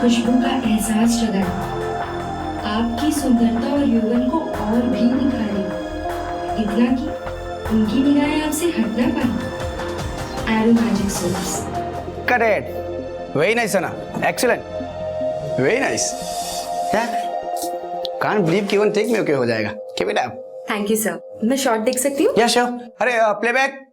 खुशबू का एहसास जगाए, आपकी सुंदरता और यौवन को और भी निखारे, इतना कि उनकी निगाहें आपसे हट ना पाए। Arrow magic soaps. Correct, very nice Sana, excellent, very nice. Can't believe कि वन टेक में ओके हो जाएगा। Keep it up. Thank you sir. मैं शॉट देख सकती हूँ? या श्योर। अरे प्लेबैक।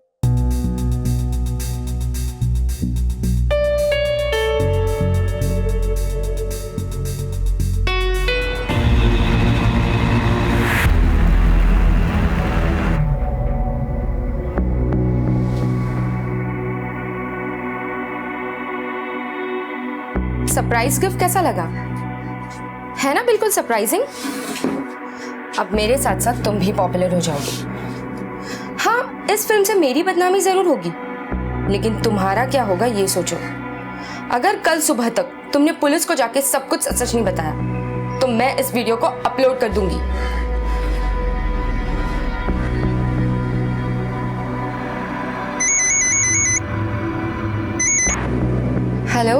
सरप्राइज गिफ्ट कैसा लगा? है ना बिल्कुल सरप्राइजिंग। अब मेरे साथ साथ तुम भी पॉपुलर हो जाओगी। हाँ, इस फिल्म से मेरी बदनामी जरूर होगी, लेकिन तुम्हारा क्या होगा ये सोचो। अगर कल सुबह तक तुमने पुलिस को जाके सब कुछ सच नहीं बताया तो मैं इस वीडियो को अपलोड कर दूंगी। हेलो,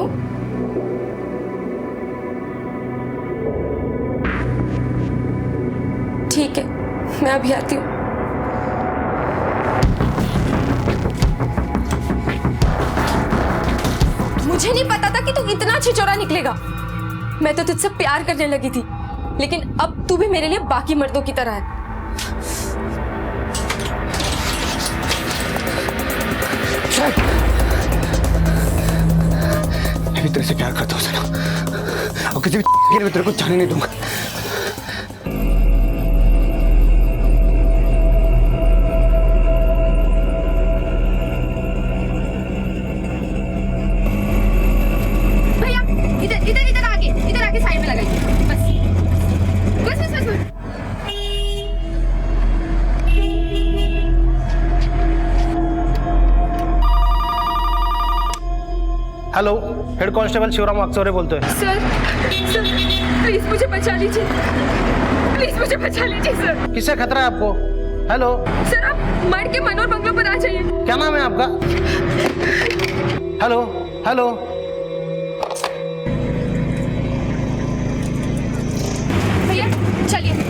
ठीक है, मैं अभी आती हूँ। मुझे नहीं पता था कि तू इतना छिछोरा निकलेगा। मैं तो तुझसे प्यार करने लगी थी, लेकिन अब तू भी मेरे लिए बाकी मर्दों की तरह है। मैं भी तेरे से प्यार करता हूँ सना, और किसी भी के लिए तेरे को जाने नहीं दूंगा। इधर आके साइड में लगाइए। बस। Hello, head constable Shivram Wakchaure बोलते हैं। सर प्लीज मुझे बचा लीजिए, प्लीज मुझे बचा लीजिए सर। किससे खतरा है आपको? हेलो सर, आप मर के मनोर बंगलो पर आ जाइए। क्या नाम है आपका? हेलो हेलो, भैया चलिए।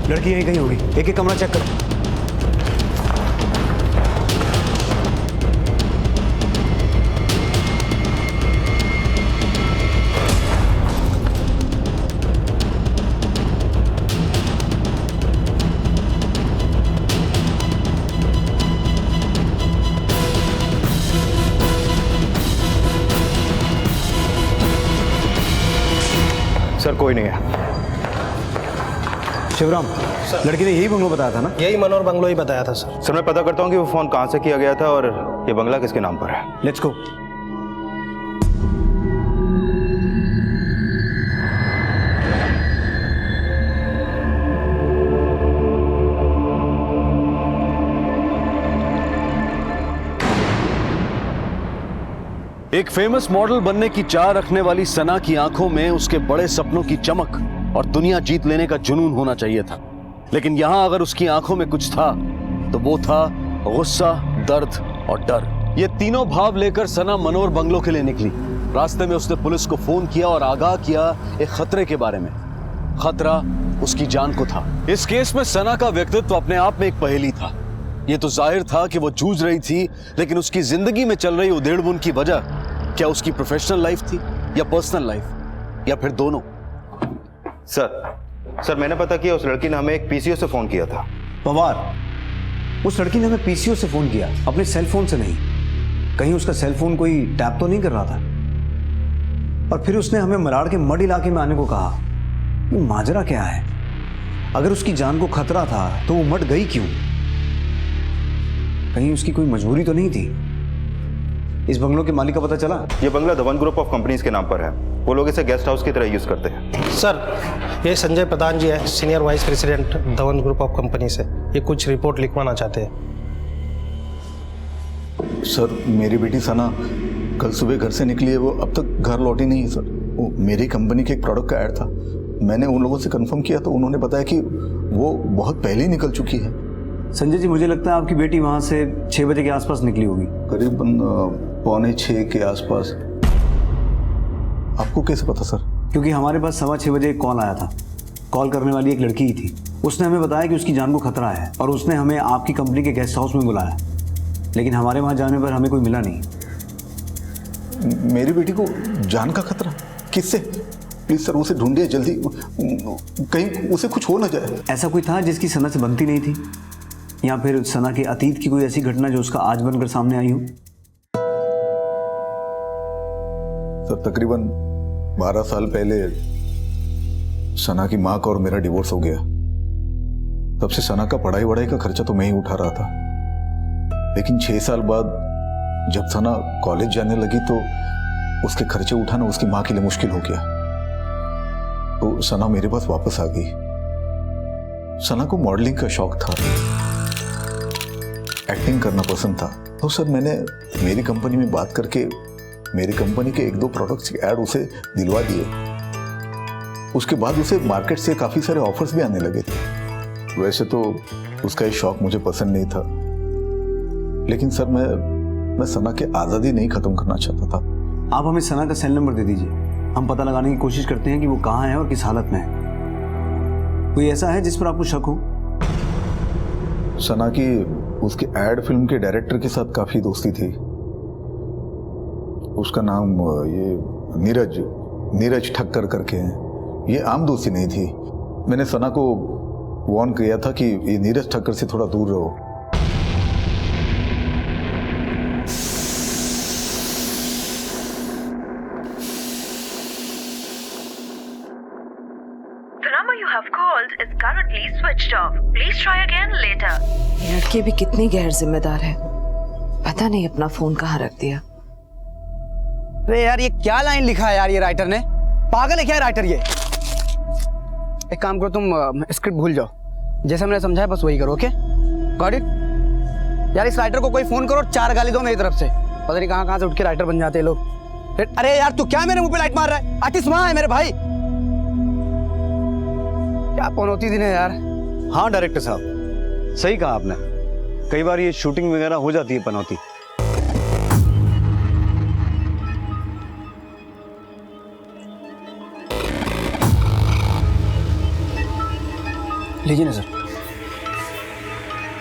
लड़की यहीं कहीं होगी, एक एक कमरा चेक करो। सर कोई नहीं है। शिवराम, लड़की ने यही बंगलो बताया था ना? यही मनोर बंगलो ही बताया था सर। सर मैं पता करता हूँ कि वो फोन कहाँ से किया गया था और ये बंगला किसके नाम पर है। Let's go. एक फेमस मॉडल बनने की चाह रखने वाली सना की आंखों में उसके बड़े सपनों की चमक और दुनिया जीत लेने का जुनून होना चाहिए था, लेकिन यहां अगर उसकी आंखों में कुछ था तो वो था गुस्सा, दर्द और डर। ये तीनों भाव लेकर सना मनोर बंगलो के लिए निकली। रास्ते में उसने पुलिस को फोन किया और आगाह किया एक खतरे के बारे में। खतरा उसकी जान को था। इस केस में सना का व्यक्तित्व अपने आप में एक पहेली था। ये तो जाहिर था कि वो जूझ रही थी, लेकिन उसकी जिंदगी में चल रही उधेड़-बुन की वजह क्या उसकी प्रोफेशनल लाइफ थी या पर्सनल लाइफ या फिर दोनों? सर मैंने पता किया, उस लड़की ने हमें एक पीसीओ से फ़ोन किया था। पवार, उस लड़की ने हमें पीसीओ से फोन किया, अपने सेल फोन से नहीं। कहीं उसका सेल फोन कोई टैप तो नहीं कर रहा था? और फिर उसने हमें मलाड़ के मड इलाके में आने को कहा। ये माजरा क्या है? अगर उसकी जान को खतरा था तो वो मड गई क्यों? कहीं उसकी कोई मजबूरी तो नहीं थी? इस बंगलों के मालिक का पता चला? ये बंगला धवन ग्रुप ऑफ कंपनीज के नाम पर है। वो लोग इसे गेस्ट हाउस की तरह यूज़ करते हैं। सर, ये संजय प्रधान जी है, senior vice president Dhawan group of company से। ये कुछ रिपोर्ट लिखवाना चाहते हैं। सर, मेरी बेटी सना कल सुबह घर से निकली है, वो अब तक घर लौटी नहीं है सर। वो मेरी कंपनी के एक प्रोडक्ट का ऐड था, मैंने उन लोगों से कंफर्म किया तो उन्होंने बताया कि वो बहुत पहले ही निकल चुकी है। संजय जी, मुझे लगता है आपकी बेटी वहां से 6 बजे के आसपास निकली होगी। करीबन 5:45 के आसपास। आपको कैसे पता सर? क्योंकि हमारे पास 6:15 बजे एक कॉल आया था। कॉल करने वाली एक लड़की ही थी। उसने हमें बताया कि उसकी जान को खतरा है और उसने हमें आपकी कंपनी के गेस्ट हाउस में बुलाया, लेकिन हमारे वहां जाने पर हमें कोई मिला नहीं। मेरी बेटी को जान का खतरा? किससे? प्लीज सर, उसे ढूंढिए जल्दी, कहीं उसे कुछ हो ना जाए। ऐसा कोई था जिसकी सना से बनती नहीं थी, या फिर सना के अतीत की कोई ऐसी घटना जो उसका आज बनकर सामने आई हो? सर, तकरीबन 12 साल पहले सना की माँ का और मेरा डिवोर्स हो गया। तब से सना का पढ़ाई वढ़ाई का खर्चा तो मैं ही उठा रहा था, लेकिन 6 साल बाद जब सना कॉलेज जाने लगी तो उसके खर्चे उठाना उसकी माँ के लिए मुश्किल हो गया। तो सना मेरे पास वापस आ गई। सना को मॉडलिंग का शौक था, एक्टिंग करना पसंद था। तो सर, मैंने मेरी कंपनी में बात करके मेरी कंपनी के 1-2 प्रोडक्ट्स के ऐड उसे दिलवा दिए। उसके बाद उसे मार्केट से काफ़ी सारे ऑफर्स भी आने लगे थे। वैसे तो उसका ये शौक मुझे पसंद नहीं था, लेकिन सर मैं सना की आज़ादी नहीं ख़त्म करना चाहता था। आप हमें सना का सेल नंबर दे दीजिए, हम पता लगाने की कोशिश करते हैं कि वो कहाँ है और किस हालत में है। कोई ऐसा है जिस पर आपको शक हो? सना की उसके एड फिल्म के डायरेक्टर के साथ काफ़ी दोस्ती थी। उसका नाम ये नीरज ठक्कर करके है। ये आम दोस्ती नहीं थी। मैंने सना को वार्न किया था कि ये नीरज ठक्कर से थोड़ा दूर रहो। The number you have called is currently switched off. Please try again later. ये लड़की भी कितनी गैर जिम्मेदार है, पता नहीं अपना फोन कहाँ रख दिया। अरे यार, ये क्या लाइन लिखा है यार ये राइटर ने? पागल है क्या राइटर ये? एक काम करो, तुम स्क्रिप्ट भूल जाओ, जैसे मैंने समझाया बस वही करो। Okay, got it? यार इस राइटर को कोई फोन करो और 4 गाली दो मेरी तरफ से। पता नहीं कहाँ से उठ के राइटर बन जाते हैं लोग। अरे यार, तू क्या मेरे मुंह पे लाइट मार रहा है? आर्टिस्ट वहां है मेरे भाई। क्या पनौती दिन है यार। हाँ डायरेक्टर साहब, सही कहा आपने। कई बार ये शूटिंग वगैरह हो जाती है पनौती। लीजिए ना सर।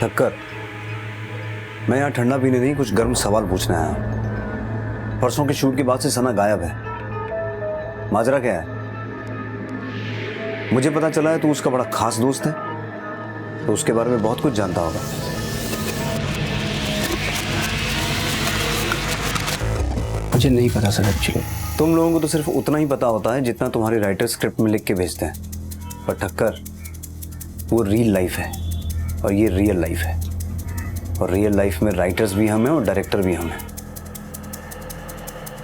ठक्कर, मैं यहाँ ठंडा पीने नहीं, कुछ गर्म सवाल पूछना है। परसों के शूट के बाद से सना गायब है, माजरा क्या है? मुझे पता चला है तू उसका बड़ा खास दोस्त है, तो उसके बारे में बहुत कुछ जानता होगा। मुझे नहीं पता सर एक्चुअली। तुम लोगों को तो सिर्फ उतना ही पता होता है जितना तुम्हारे राइटर स्क्रिप्ट में लिख के भेजते हैं, पर ठक्कर, वो रियल लाइफ है और ये रियल लाइफ है, और रियल लाइफ में राइटर्स भी हम हैं और डायरेक्टर भी हम हैं,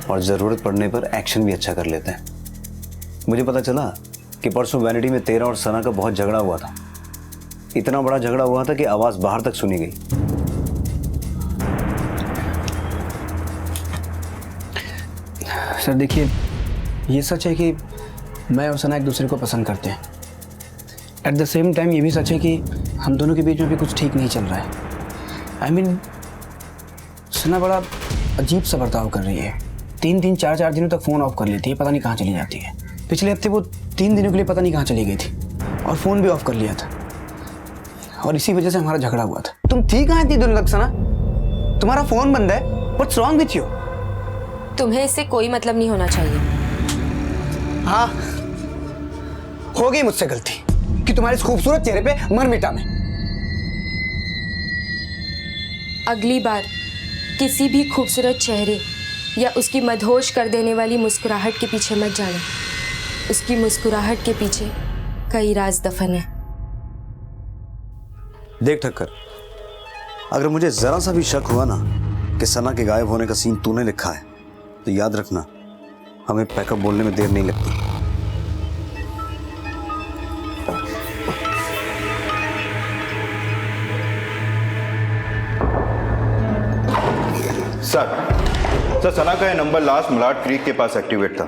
और ज़रूरत पड़ने पर एक्शन भी अच्छा कर लेते हैं। मुझे पता चला कि परसों वैनिटी में तेरा और सना का बहुत झगड़ा हुआ था। इतना बड़ा झगड़ा हुआ था कि आवाज़ बाहर तक सुनी गई। सर देखिए, ये सच है कि मैं और सना एक दूसरे को पसंद करते हैं। एट द सेम टाइम ये भी सच है कि हम दोनों के बीच में भी कुछ ठीक नहीं चल रहा है। आई मीन, सना बड़ा अजीब सा बर्ताव कर रही है। 3-3, 4-4 दिनों तक फ़ोन ऑफ कर लेती है, पता नहीं कहाँ चली जाती है। पिछले हफ्ते वो 3 दिनों के लिए पता नहीं कहाँ चली गई थी और फ़ोन भी ऑफ कर लिया था, और इसी वजह से हमारा झगड़ा हुआ था। तुम ठीक कहाँ थी दोनों तक सना? तुम्हारा फ़ोन बंद है। What's wrong with you? तुम्हें इससे कोई मतलब नहीं होना चाहिए। हो गई मुझसे गलती कि तुम्हारे इस खूबसूरत चेहरे पे मर मिटा मैं। अगली बार किसी भी खूबसूरत चेहरे या उसकी मदहोश कर देने वाली मुस्कुराहट के पीछे मत जाना। उसकी मुस्कुराहट के पीछे कई राज दफन है। देख ठक्कर, अगर मुझे जरा सा भी शक हुआ ना कि सना के गायब होने का सीन तूने लिखा है, तो याद रखना हमें पैकअप बोलने में देर नहीं लगती। सर सना का यह नंबर लास्ट मलाड क्रीक के पास एक्टिवेट था।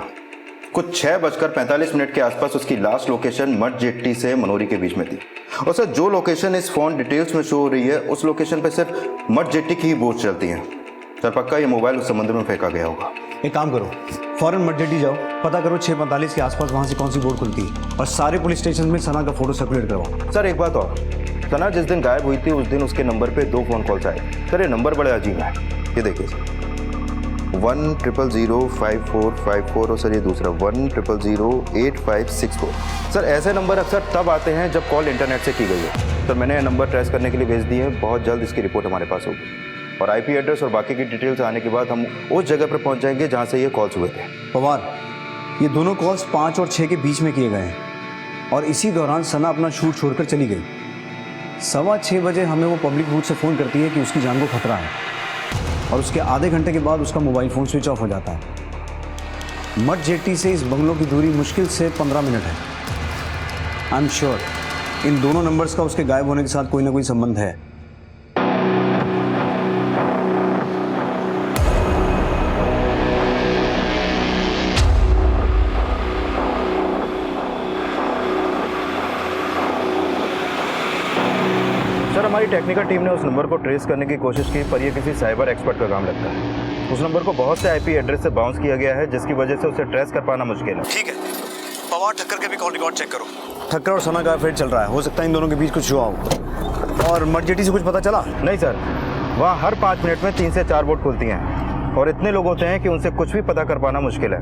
कुछ 6:45 के आसपास उसकी लास्ट लोकेशन मड जेट्टी से मनोरी के बीच में थी। और सर जो लोकेशन इस फोन डिटेल्स में शो हो रही है, उस लोकेशन पे सिर्फ मड जेट्टी की ही बोट चलती हैं। सर पक्का ये मोबाइल उस समुद्र में फेंका गया होगा। एक काम करो, फौरन मड जेट्टी जाओ, पता करो 6:45 के आसपास वहां से कौन सी बोट खुलती है और सारे पुलिस स्टेशन में सना का फोटो सर्कुलेट करवाओ। सर एक बात और, सना जिस दिन गायब हुई थी उस दिन उसके नंबर पे 2 फोन कॉल्स आए। सर ये नंबर बड़े अजीब है। ये देखिए सर, 1000545 और सर ये दूसरा 1000854। सर ऐसे नंबर अक्सर तब आते हैं जब कॉल इंटरनेट से की गई है। सर मैंने यह नंबर ट्रेस करने के लिए भेज दिए हैं, बहुत जल्द इसकी रिपोर्ट हमारे पास होगी और आईपी एड्रेस और बाकी की डिटेल्स आने के बाद हम उस जगह पर पहुंच जाएंगे जहां से ये कॉल्स हुए थे। पवार, ये दोनों कॉल्स 5 और 6 के बीच में किए गए हैं और इसी दौरान सना अपना शूट छोड़कर चली गई। 6:15 बजे हमें वो पब्लिक बूथ से फ़ोन करती है कि उसकी जान को खतरा है और उसके आधे घंटे के बाद उसका मोबाइल फ़ोन स्विच ऑफ हो जाता है। मड जेट्टी से इस बंगलों की दूरी मुश्किल से 15 मिनट है। आई एम श्योर इन दोनों नंबर्स का उसके गायब होने के साथ कोई ना कोई संबंध है। सर हमारी टेक्निकल टीम ने उस नंबर को ट्रेस करने की कोशिश की, पर यह किसी साइबर एक्सपर्ट का काम लगता है। उस नंबर को बहुत से आईपी एड्रेस से बाउंस किया गया है, जिसकी वजह से उसे ट्रेस कर पाना मुश्किल है। ठीक है, पवार ठक्कर के भी कॉल रिकॉर्ड चेक करो। ठक्कर और सना का अफेयर चल रहा है, हो सकता है इन दोनों के बीच कुछ हुआ हो। और मड जेट्टी से कुछ पता चला? नहीं सर, वहाँ हर 5 मिनट में 3 से 4 बोट खुलती हैं और इतने लोग होते हैं कि उनसे कुछ भी पता कर पाना मुश्किल है।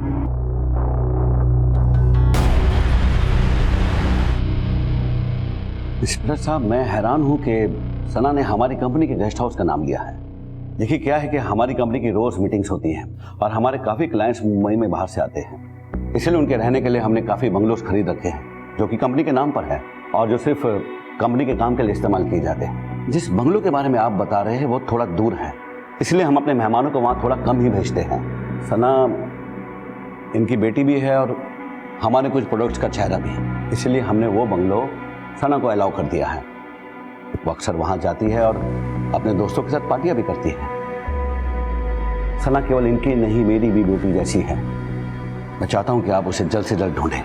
इंस्पेक्टर साहब, मैं हैरान हूं कि सना ने हमारी कंपनी के गेस्ट हाउस का नाम लिया है। देखिए क्या है कि हमारी कंपनी की रोज मीटिंग्स होती हैं और हमारे काफ़ी क्लाइंट्स मुंबई में बाहर से आते हैं, इसलिए उनके रहने के लिए हमने काफ़ी बंगलोज खरीद रखे हैं जो कि कंपनी के नाम पर है और जो सिर्फ कंपनी के काम के लिए इस्तेमाल किए जाते हैं। जिस बंगलो के बारे में आप बता रहे हैं वो थोड़ा दूर है, इसलिए हम अपने मेहमानों को वहाँ थोड़ा कम ही भेजते हैं। सना इनकी बेटी भी है और हमारे कुछ प्रोडक्ट्स का चेहरा भी, इसलिए हमने वो बंगलो सना को अलाउ कर दिया है। वो अक्सर वहाँ जाती है और अपने दोस्तों के साथ पार्टियां भी करती है। सना केवल इनकी नहीं, मेरी भी बेटी जैसी है। मैं चाहता हूं कि आप उसे जल्द से जल्द ढूंढें।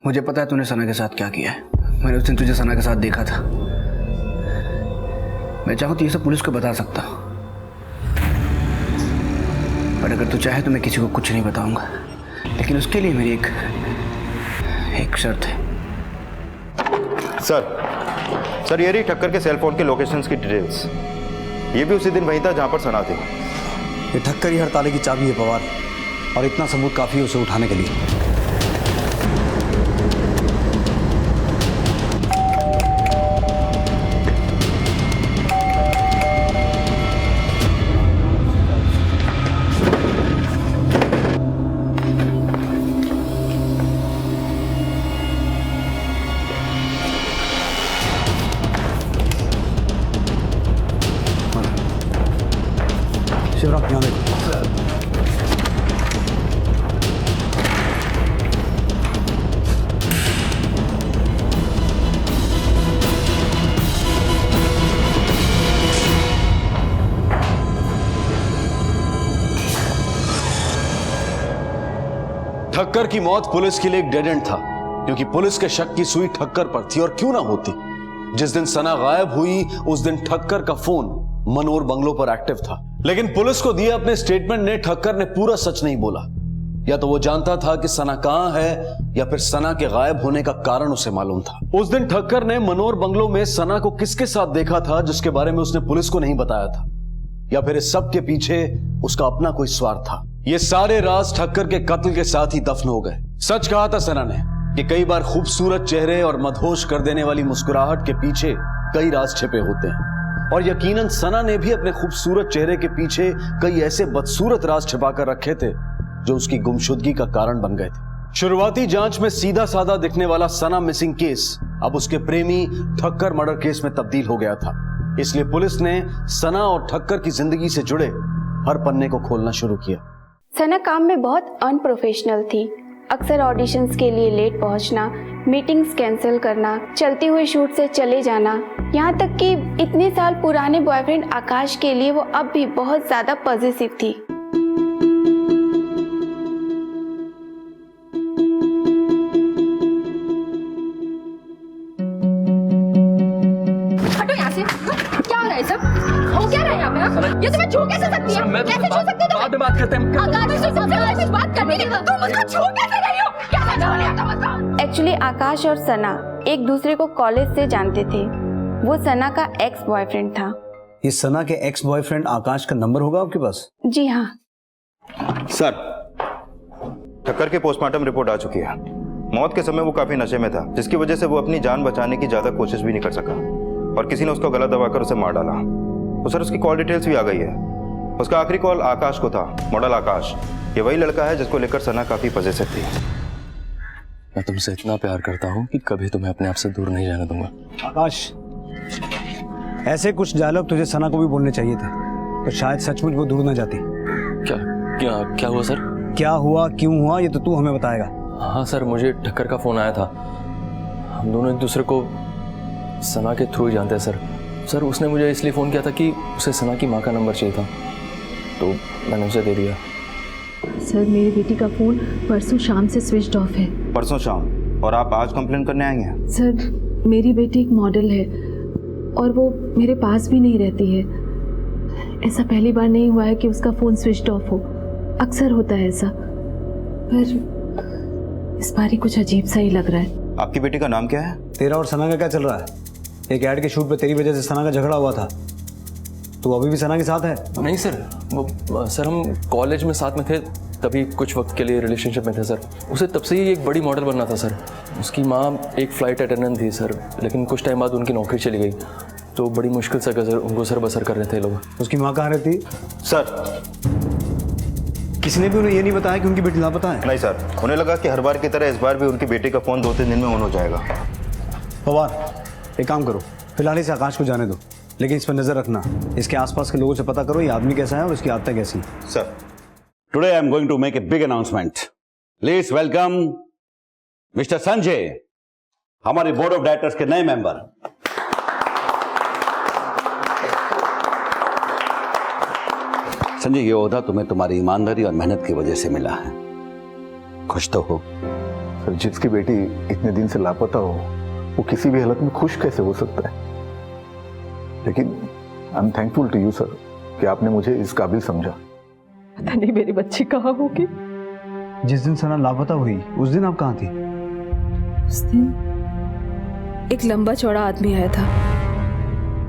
मुझे पता है तूने सना के साथ क्या किया है। मैंने उस दिन तुझे सना के साथ देखा था। मैं चाहूँ तो ये सब पुलिस को बता सकता हूँ, पर अगर तू चाहे तो मैं किसी को कुछ नहीं बताऊंगा। लेकिन उसके लिए मेरी एक शर्त है। सर ये रही ठक्कर के सेल फोन के लोकेशंस की डिटेल्स। ये भी उसी दिन वहीं था जहां पर सना थी। ये ठक्कर ही हर ताले की चाबी है पवार, और इतना सबूत काफी है उसे उठाने के लिए। शिवराम यहाँ देखो। ठक्कर की मौत पुलिस के लिए एक डेड एंड था, क्योंकि पुलिस के शक की सुई ठक्कर पर थी। और क्यों ना होती, जिस दिन सना गायब हुई उस दिन ठक्कर का फोन मनोर बंगलो पर एक्टिव था। लेकिन पुलिस को दिए अपने स्टेटमेंट ने ठक्कर ने पूरा सच नहीं बोला। या तो वो जानता था कि सना कहां है, या फिर सना के गायब होने का कारण उसे मालूम था। उस दिन ठक्कर ने मनोर बंगलो में सना को किसके साथ देखा था जिसके बारे में उसने पुलिस को नहीं बताया था, या फिर इस सब के पीछे उसका अपना कोई स्वार्थ था। ये सारे राज ठक्कर के कत्ल के साथ ही दफन हो गए। सच कहा था सना ने कि कई बार खूबसूरत चेहरे और मदहोश कर देने वाली मुस्कुराहट के पीछे कई राज छिपे होते हैं, और यकीनन सना ने भी अपने खूबसूरत चेहरे के पीछे कई ऐसे बदसूरत राज छिपाकर रखे थे जो उसकी गुमशुदगी का कारण बन गए थे। शुरुआती जांच में सीधा साधा दिखने वाला सना मिसिंग केस अब उसके प्रेमी ठक्कर मर्डर केस में तब्दील हो गया था। इसलिए पुलिस ने सना और ठक्कर की जिंदगी से जुड़े हर पन्ने को खोलना शुरू किया। सना काम में बहुत अनप्रोफेशनल थी। अक्सर ऑडिशंस के लिए लेट पहुंचना, मीटिंग्स कैंसिल करना, चलते हुए शूट से चले जाना, यहाँ तक कि इतने साल पुराने बॉयफ्रेंड आकाश के लिए वो अब भी बहुत ज्यादा पॉजिटिव थी। हटो यहाँ से। क्या हो रहा है सब? हो क्या रहा है यहाँ पे? ये तुम्हें छू कैसे सकती है? कैसे छू सकती हो? बाद में बात करते हैं। आकाश से सबसे बात करने के बाद तुम मुझको छू कैसे रही हो? क्या करने वाले हो तुम मुझको? एक्चुअली आकाश और सना एक दूसरे को कॉलेज से जानते थे। वो सना का एक्स बॉयफ्रेंड था। ये सना के एक्स बॉयफ्रेंड आकाश का नंबर होगा आपके पास? जी हाँ सर, ठक्कर की पोस्टमार्टम रिपोर्ट आ चुकी है। मौत के समय वो काफी नशे में था, जिसकी वजह से वो अपनी जान बचाने की ज्यादा कोशिश भी नहीं कर सका, और किसी ने उसको गला दबाकर उसे मार डाला। तो सर, उसकी कॉल डिटेल्स भी आ गई है। उसका आखिरी कॉल आकाश को था, मॉडल आकाश। ये वही लड़का है जिसको लेकर सना काफी पजेसिव थी। मैं तुमसे इतना प्यार करता हूँ कि कभी तुम्हें अपने आप से दूर नहीं जाने दूंगा। आकाश, ऐसे कुछ डायलॉग तुझे सना को भी बोलने चाहिए थे, तो शायद सचमुच वो दूर ना जाती। क्या क्या क्या हुआ सर? क्या हुआ, क्यों हुआ, ये तो तू हमें बताएगा। हाँ सर, मुझे ठक्कर का फोन आया था। हम दोनों एक दूसरे को सना के थ्रू ही जानते हैं सर। उसने मुझे इसलिए फ़ोन किया था कि उसे सना की माँ का नंबर चाहिए था, तो मैंने उसे दे दिया। सर, मेरी बेटी का फ़ोन परसों शाम से स्विच ऑफ है। परसों शाम? और आप आज कंप्लेन करने आएंगे? सर, मेरी बेटी एक मॉडल है और वो मेरे पास भी नहीं रहती है। ऐसा पहली बार नहीं हुआ है कि उसका फ़ोन स्विच ऑफ हो, अक्सर होता है ऐसा, पर इस बार ही कुछ अजीब सा ही लग रहा है। आपकी बेटी का नाम क्या है? तेरा और सना का क्या चल रहा है? एक ऐड के शूट पे तेरी वजह से सना का झगड़ा हुआ था, तो अभी भी सना के साथ है? नहीं सर, वो सर हम कॉलेज में साथ में थे, तभी कुछ वक्त के लिए रिलेशनशिप में थे सर। उसे तब से ही एक बड़ी मॉडल बनना था सर। उसकी माँ एक फ़्लाइट अटेंडेंट थी सर, लेकिन कुछ टाइम बाद उनकी नौकरी चली गई, तो बड़ी मुश्किल से उनको सर बसर कर रहे थे लोग। उसकी माँ कहाँ रहती? सर, किसी ने भी उन्हें ये नहीं बताया कि उनकी बेटी लापता है? नहीं सर, उन्हें लगा कि हर बार की तरह इस बार भी उनकी बेटी का फ़ोन 2-3 दिन में ऑन हो जाएगा। पवार, एक काम करो, फिलहाल इसे आकाश को जाने दो, लेकिन इस पर नजर रखना। इसके आसपास के लोगों से पता करो ये आदमी कैसा है और इसकी आदतें कैसी। Sir, today I am going to make a big announcement. Please welcome mister Sanjay, हमारे बोर्ड ऑफ डायरेक्टर्स के नए मेंबर। संजय, ये ओहदा तुम्हें तुम्हारी ईमानदारी और मेहनत की वजह से मिला है। खुश तो हो? सर, जिसकी बेटी इतने दिन से लापता हो, वो किसी भी हालत में खुश कैसे हो सकता है? लेकिन I am thankful to you sir कि आपने मुझे इस काबिल समझा। पता नहीं मेरी बच्ची कहाँ होगी। जिस दिन सना लापता हुई उस दिन आप कहाँ थी? उस दिन एक लंबा चौड़ा आदमी आया था,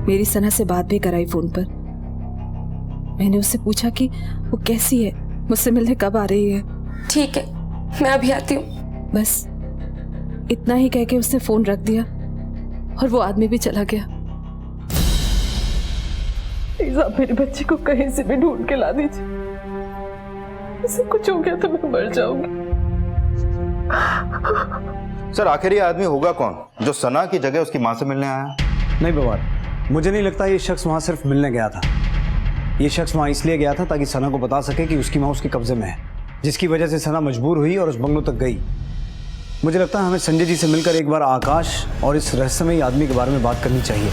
मेरी सना से बात भी कराई फोन पर। मैंने उससे पूछा कि वो कैसी है, मुझसे मिलने कब आ रही है। ठीक है, मैं अभी आती हूँ। बस इतना ही कह के उसने फोन रख दिया और वो आदमी भी चला गया। प्लीज आप मेरे बच्चे को कहीं से भी ढूंढ के ला दीजिए, इसे कुछ हो गया तो मैं मर जाऊंगी। सर आखिर ये आदमी होगा कौन जो सना की जगह उसकी मां से मिलने आया? नहीं बवाल, मुझे नहीं लगता ये शख्स वहां सिर्फ मिलने गया था। ये शख्स वहां इसलिए गया था ताकि सना को बता सके कि उसकी मां उसके कब्जे में है, जिसकी वजह से सना मजबूर हुई और उस बंगलों तक गई। मुझे लगता है हमें संजय जी से मिलकर एक बार आकाश और इस रहस्यमयी आदमी के बारे में बात करनी चाहिए।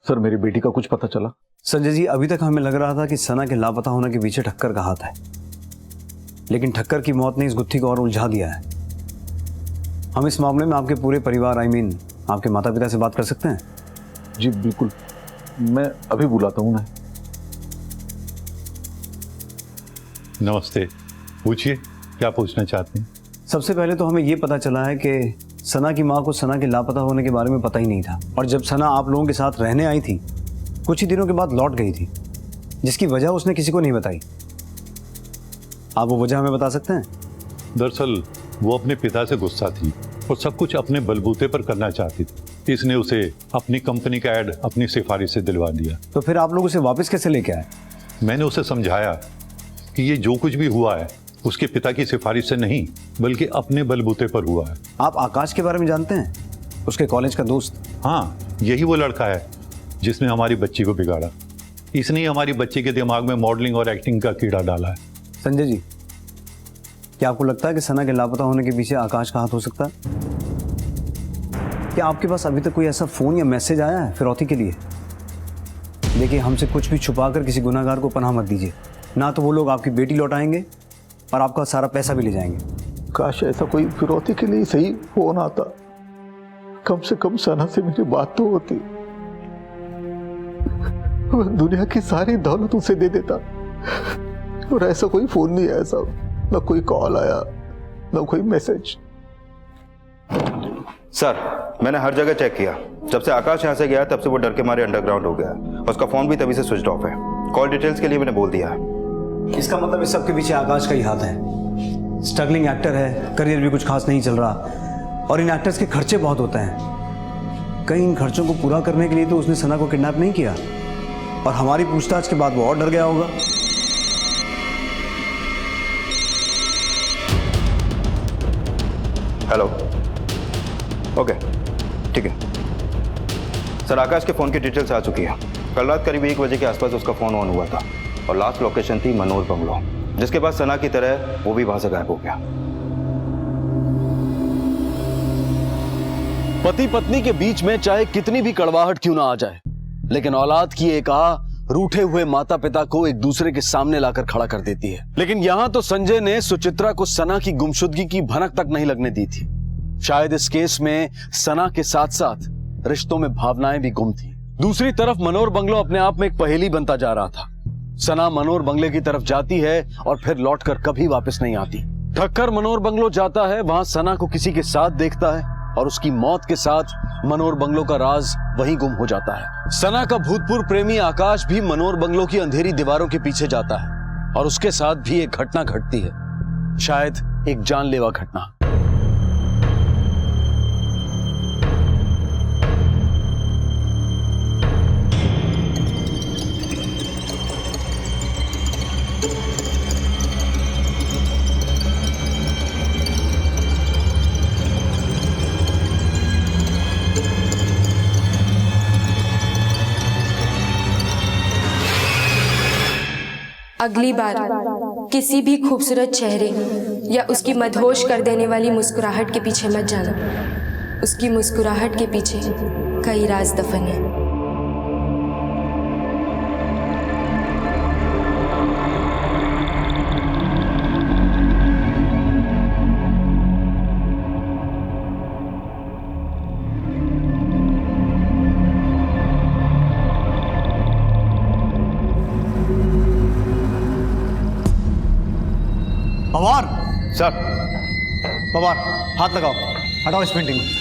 सर मेरी बेटी का कुछ पता चला? संजय जी, अभी तक हमें लग रहा था कि सना के लापता होने के पीछे ठक्कर का हाथ है, लेकिन ठक्कर की मौत ने इस गुत्थी को और उलझा दिया है। हम इस मामले में आपके पूरे परिवार आपके माता पिता से बात कर सकते हैं? जी बिल्कुल, मैं अभी बुलाता हूँ। नमस्ते, पूछिए क्या पूछना चाहते हैं? सबसे पहले तो हमें ये पता चला है कि सना की माँ को सना के लापता होने के बारे में पता ही नहीं था, और जब सना आप लोगों के साथ रहने आई थी कुछ ही दिनों के बाद लौट गई थी, जिसकी वजह उसने किसी को नहीं बताई। आप वो वजह हमें बता सकते हैं? दरअसल वो अपने पिता से गुस्सा थी और सब कुछ अपने बलबूते पर करना चाहती थी, इसने उसे अपनी कंपनी का ऐड अपनी सिफारिश से दिलवा दिया। तो फिर आप लोग उसे वापस कैसे लेके आए? मैंने उसे समझाया कि ये जो कुछ भी हुआ है उसके पिता की सिफारिश से नहीं बल्कि अपने बलबूते पर हुआ है। आप आकाश के बारे में जानते हैं? उसके कॉलेज का दोस्त? हाँ, यही वो लड़का है जिसने हमारी बच्ची को बिगाड़ा। इसने ही हमारी बच्ची के दिमाग में मॉडलिंग और एक्टिंग का कीड़ा डाला है। संजय जी, क्या आपको लगता है कि सना के लापता होने के पीछे आकाश का हाथ हो सकता है? क्या आपके पास अभी तक कोई ऐसा फोन या मैसेज आया है फिरौती के लिए? देखिए, हमसे कुछ भी छुपाकर किसी गुनाहगार को पनाह मत दीजिए, ना तो वो लोग आपकी बेटी लौटाएंगे और आपका सारा पैसा भी ले जाएंगे। काश ऐसा कोई फिरौती के लिए सही फोन आता, कम से कम सना से मेरी बात तो होती। वह दुनिया की सारी दौलत उसे दे देता, और ऐसा कोई फोन नहीं आया साहब, ना कोई कॉल आया ना कोई मैसेज। सर मैंने हर जगह चेक किया, जब से आकाश यहाँ से गया तब से वो डर के मारे अंडरग्राउंड हो गया, उसका फोन भी तभी से स्विच ऑफ है। कॉल डिटेल्स के लिए मैंने बोल दिया है। इसका मतलब इस सब के पीछे आकाश का ही हाथ है। स्ट्रगलिंग एक्टर है, करियर भी कुछ खास नहीं चल रहा, और इन एक्टर्स के खर्चे बहुत होते हैं। कहीं इन खर्चों को पूरा करने के लिए तो उसने सना को किडनैप नहीं किया, और हमारी पूछताछ के बाद वो और डर गया होगा। हेलो, ओके ठीक है सर। आकाश के फ़ोन की डिटेल्स आ चुकी है। कल रात करीब 1 बजे के आसपास उसका फ़ोन ऑन हुआ था, और लास्ट लोकेशन थी मनोर बंगलो, जिसके बाद सना की तरह वो भी वहां से गायब हो गया। पति पत्नी के बीच में चाहे कितनी भी कड़वाहट क्यों ना आ जाए, लेकिन औलाद की एक आह रूठे हुए माता पिता को एक दूसरे के सामने लाकर खड़ा कर देती है। लेकिन यहां तो संजय ने सुचित्रा को सना की गुमशुदगी की भनक तक नहीं लगने दी थी। शायद इस केस में सना के साथ साथ रिश्तों में भावनाएं भी गुम थी। दूसरी तरफ मनोर बंगलो अपने आप में एक पहेली बनता जा रहा था। सना मनोर बंगले की तरफ जाती है और फिर लौटकर कभी वापस नहीं आती। ठक्कर मनोर बंगलो जाता है, वहां सना को किसी के साथ देखता है, और उसकी मौत के साथ मनोर बंगलो का राज वहीं गुम हो जाता है। सना का भूतपूर्व प्रेमी आकाश भी मनोर बंगलो की अंधेरी दीवारों के पीछे जाता है, और उसके साथ भी एक घटना घटती है, शायद एक जानलेवा घटना। अगली बार किसी भी खूबसूरत चेहरे या उसकी मदहोश कर देने वाली मुस्कुराहट के पीछे मत जाना। उसकी मुस्कुराहट के पीछे कई राज दफन है। पवार सर। पवार हाथ लगाओ, हटाओ इस पेंटिंग को।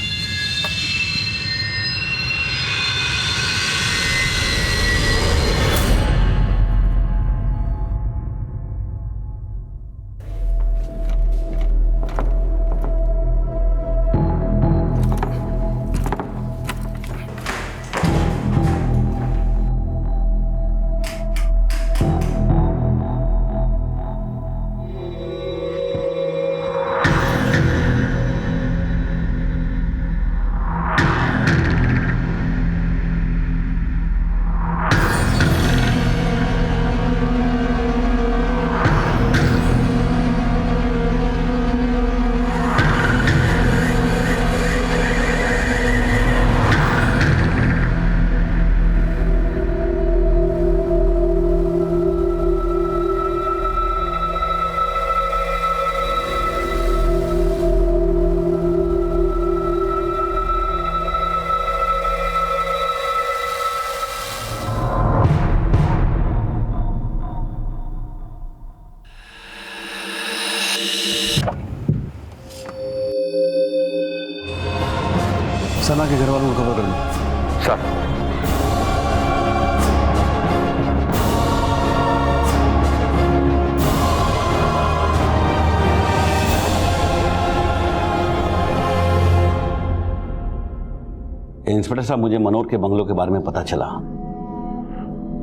सना के घर वालों को खबर कर दो। सर। इंस्पेक्टर साहब, मुझे मनोहर के बंगलों के बारे में पता चला,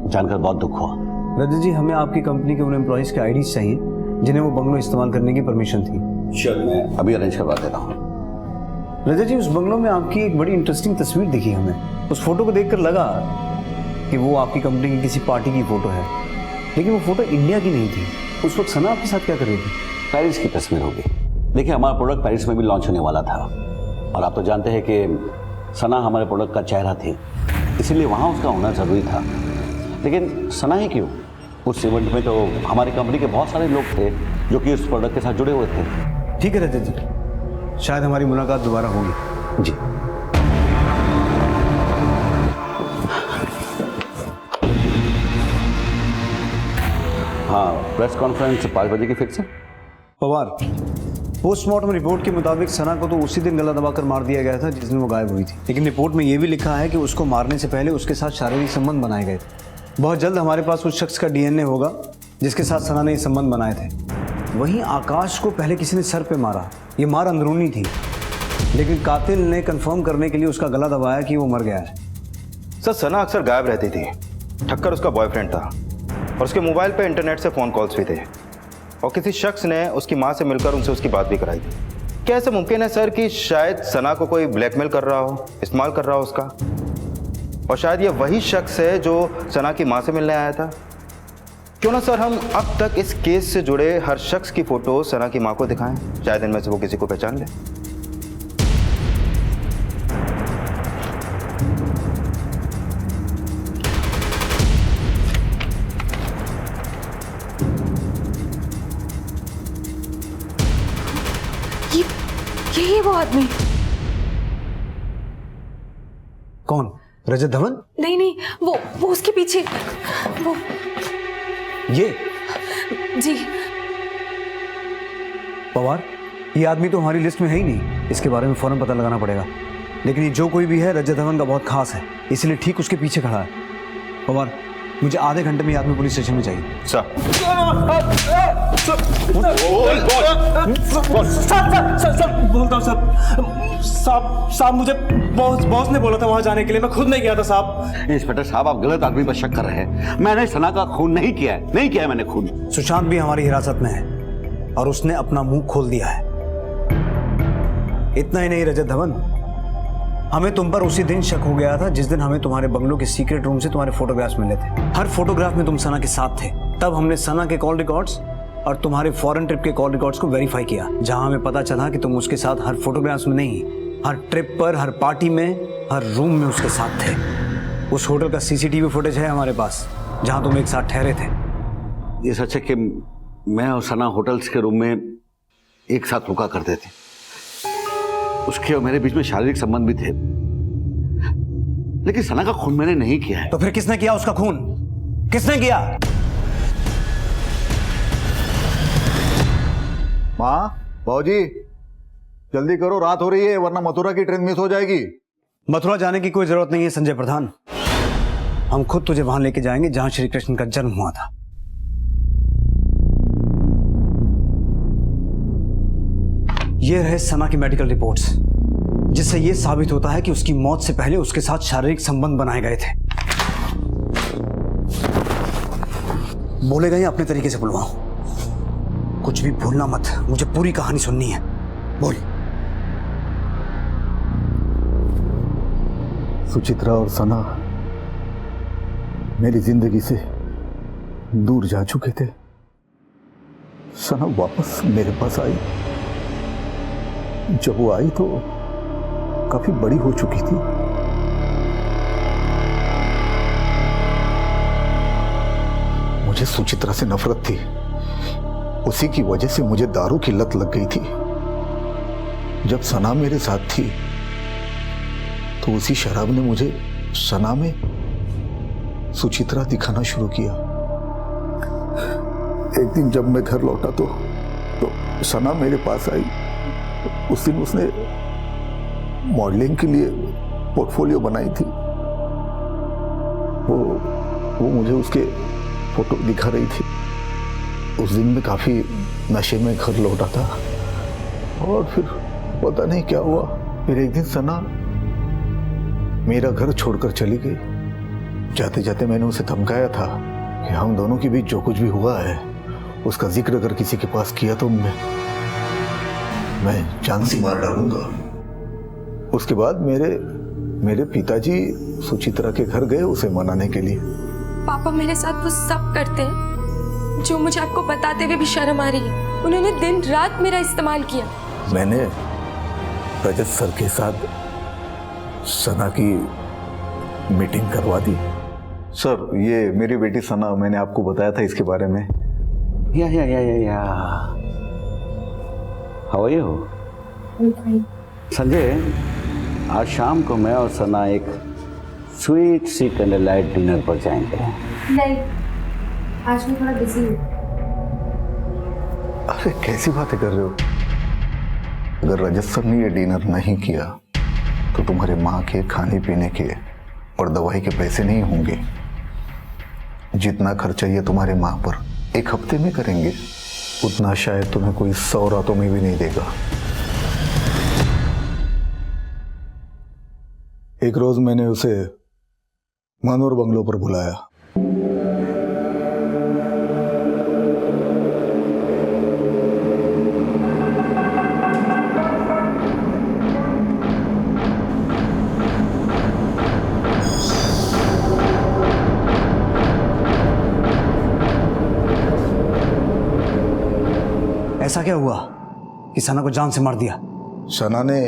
जानकर बहुत दुख हुआ। रजत जी, हमें आपकी कंपनी के उन एम्प्लॉइज के आईडीज चाहिए जिन्हें वो बंगलो इस्तेमाल करने की परमिशन थी। श्योर, मैं अभी अरेंज करवा देता हूँ। रजत जी, उस बंगलो में आपकी एक बड़ी इंटरेस्टिंग तस्वीर दिखी हमें। उस फोटो को देखकर लगा कि वो आपकी कंपनी की किसी पार्टी की फोटो है, लेकिन वो फोटो इंडिया की नहीं थी। उस वक्त सना आपके साथ क्या कर रही थी? पेरिस की तस्वीर होगी। देखिए, हमारा प्रोडक्ट पेरिस में भी लॉन्च होने वाला था, और आप तो जानते हैं कि सना हमारे प्रोडक्ट का चेहरा थी, इसीलिए वहाँ उसका होना जरूरी था। लेकिन सना ही क्यों, उस इवेंट में तो हमारी कंपनी के बहुत सारे लोग थे जो कि उस प्रोडक्ट के साथ जुड़े हुए थे। ठीक है रजत जी, शायद हमारी मुलाकात दोबारा होगी। जी। हाँ, प्रेस कॉन्फ्रेंस 5 बजे की फिक्स है। पवार, पोस्टमार्टम रिपोर्ट के मुताबिक सना को तो उसी दिन गला दबाकर मार दिया गया था जिस दिन वो गायब हुई थी, लेकिन रिपोर्ट में यह भी लिखा है कि उसको मारने से पहले उसके साथ शारीरिक संबंध बनाए गए थे। बहुत जल्द हमारे पास उस शख्स का डीएनए होगा जिसके साथ सना ने ये संबंध बनाए थे। वहीं आकाश को पहले किसी ने सर पे मारा, ये मार अंदरूनी थी, लेकिन कातिल ने कंफर्म करने के लिए उसका गला दबाया कि वो मर गया है। सर, सना अक्सर गायब रहती थी। ठक्कर उसका बॉयफ्रेंड था और उसके मोबाइल पे इंटरनेट से फ़ोन कॉल्स भी थे, और किसी शख्स ने उसकी माँ से मिलकर उनसे उसकी बात भी कराई थी। क्या ऐसा मुमकिन है सर कि शायद सना को कोई ब्लैकमेल कर रहा हो, इस्तेमाल कर रहा हो उसका, और शायद ये वही शख्स है जो सना की माँ से मिलने आया था? क्यों ना सर हम अब तक इस केस से जुड़े हर शख्स की फ़ोटो सना की माँ को दिखाएं, शायद इनमें से वो किसी को पहचान ले। यही है वो आदमी। कौन? रजत धवन? नहीं नहीं, वो उसके पीछे, वो ये जी। पवार, ये आदमी तो हमारी लिस्ट में है ही नहीं, इसके बारे में फौरन पता लगाना पड़ेगा। लेकिन ये जो कोई भी है रजत धवन का बहुत खास है, इसलिए ठीक उसके पीछे खड़ा है। पवार, मुझे आधे घंटे में ये आदमी पुलिस स्टेशन में चाहिए। सर। बोलता हूँ साहब, मुझे बॉस ने बोला था वहां जाने के लिए, मैं खुद नहीं गया था साहब। इंस्पेक्टर साहब, आप गलत आदमी पर शक कर रहे हैं। मैंने सना का खून नहीं किया है, मैंने खून। सुशांत भी हमारी हिरासत में है और उसने अपना मुंह खोल दिया है। इतना ही नहीं रजत धवन, हमें तुम पर उसी दिन शक हो गया था जिस दिन हमें तुम्हारे बंगलों के सीक्रेट रूम से तुम्हारे फोटोग्राफ्स मिले थे। हर फोटोग्राफ में तुम सना के साथ थे। तब हमने सना के कॉल रिकॉर्ड्स और तुम्हारे फॉरेन ट्रिप के कॉल रिकॉर्ड्स को वेरीफाई किया, जहां हमें पता चला कि तुम उसके साथ हर फोटोग्राफ्स में नहीं, हर ट्रिप पर, हर पार्टी में, हर रूम में उसके साथ थे। उस होटल का सीसीटीवी फुटेज है हमारे पास, जहां तुम एक साथ ठहरे थे। ये सच है कि मैं और सना होटल्स के रूम में एक साथ रुका करते थे। उसके और मेरे बीच में शारीरिक संबंध भी थे, लेकिन सना का खून मैंने नहीं किया है। तो फिर किसने किया उसका खून? किसने किया? माँ, बाबूजी, जल्दी करो, रात हो रही है, वरना मथुरा की ट्रेन मिस हो जाएगी। मथुरा जाने की कोई जरूरत नहीं है संजय प्रधान, हम खुद तुझे वहां लेके जाएंगे जहां श्री कृष्ण का जन्म हुआ था। ये रहे सना की मेडिकल रिपोर्ट्स, जिससे यह साबित होता है कि उसकी मौत से पहले उसके साथ शारीरिक संबंध बनाए गए थे। बोलेगा ही अपने तरीके से बुलवाऊं, कुछ भी भूलना मत, मुझे पूरी कहानी सुननी है। बोल। सुचित्रा और सना मेरी जिंदगी से दूर जा चुके थे। सना वापस मेरे पास आई। जब वो आई तो काफी बड़ी हो चुकी थी। मुझे सुचित्रा से नफरत थी, उसी की वजह से मुझे दारू की लत लग गई थी। जब सना मेरे साथ थी तो उसी शराब ने मुझे सना में सुचित्रा दिखाना शुरू किया। एक दिन जब मैं घर लौटा तो सना मेरे पास आई। उस दिन उसने मॉडलिंग के लिए पोर्टफोलियो बनाई थी। वो मुझे उसके फोटो दिखा रही थी। उस दिन मैं काफी नशे में घर लौटा था और फिर पता नहीं क्या हुआ, फिर एक दिन सना मेरा घर छोड़कर चली गई। जाते जाते मैंने उसे धमकाया था कि हम दोनों के बीच जो कुछ भी हुआ है उसका जिक्र अगर किसी के पास किया तो मैं जान से मार डालूंगा। उसके बाद मेरे पिताजी सुचित्रा के घर गए उसे मनाने के लिए। पापा मेरे साथ वो सब करते हैं जो मुझे आपको बताते हुए भी शर्म आ रही है। उन्होंने दिन रात मेरा इस्तेमाल किया। मैंने रजत सर के साथ सना की मीटिंग करवा दी। सर, ये मेरी बेटी सना, मैंने आपको बताया था इसके बारे में। या हाउ आर यू? संजय, आज शाम को मैं और सना एक स्वीट सी कैंडल लाइट डिनर पर जाएंगे। नहीं, आज मैं थोड़ा बिजी हूँ। अरे कैसी बातें कर रहे हो? अगर रजत सर ने ये डिनर नहीं किया तो तुम्हारे माँ के खाने पीने के और दवाई के पैसे नहीं होंगे। जितना खर्चा ये तुम्हारे माँ पर एक हफ्ते में करेंगे उतना शायद तुम्हें कोई 100 रातों में भी नहीं देगा। एक रोज मैंने उसे मनोर बंगलो पर बुलाया। ऐसा क्या हुआ कि सना को जान से मार दिया? सना ने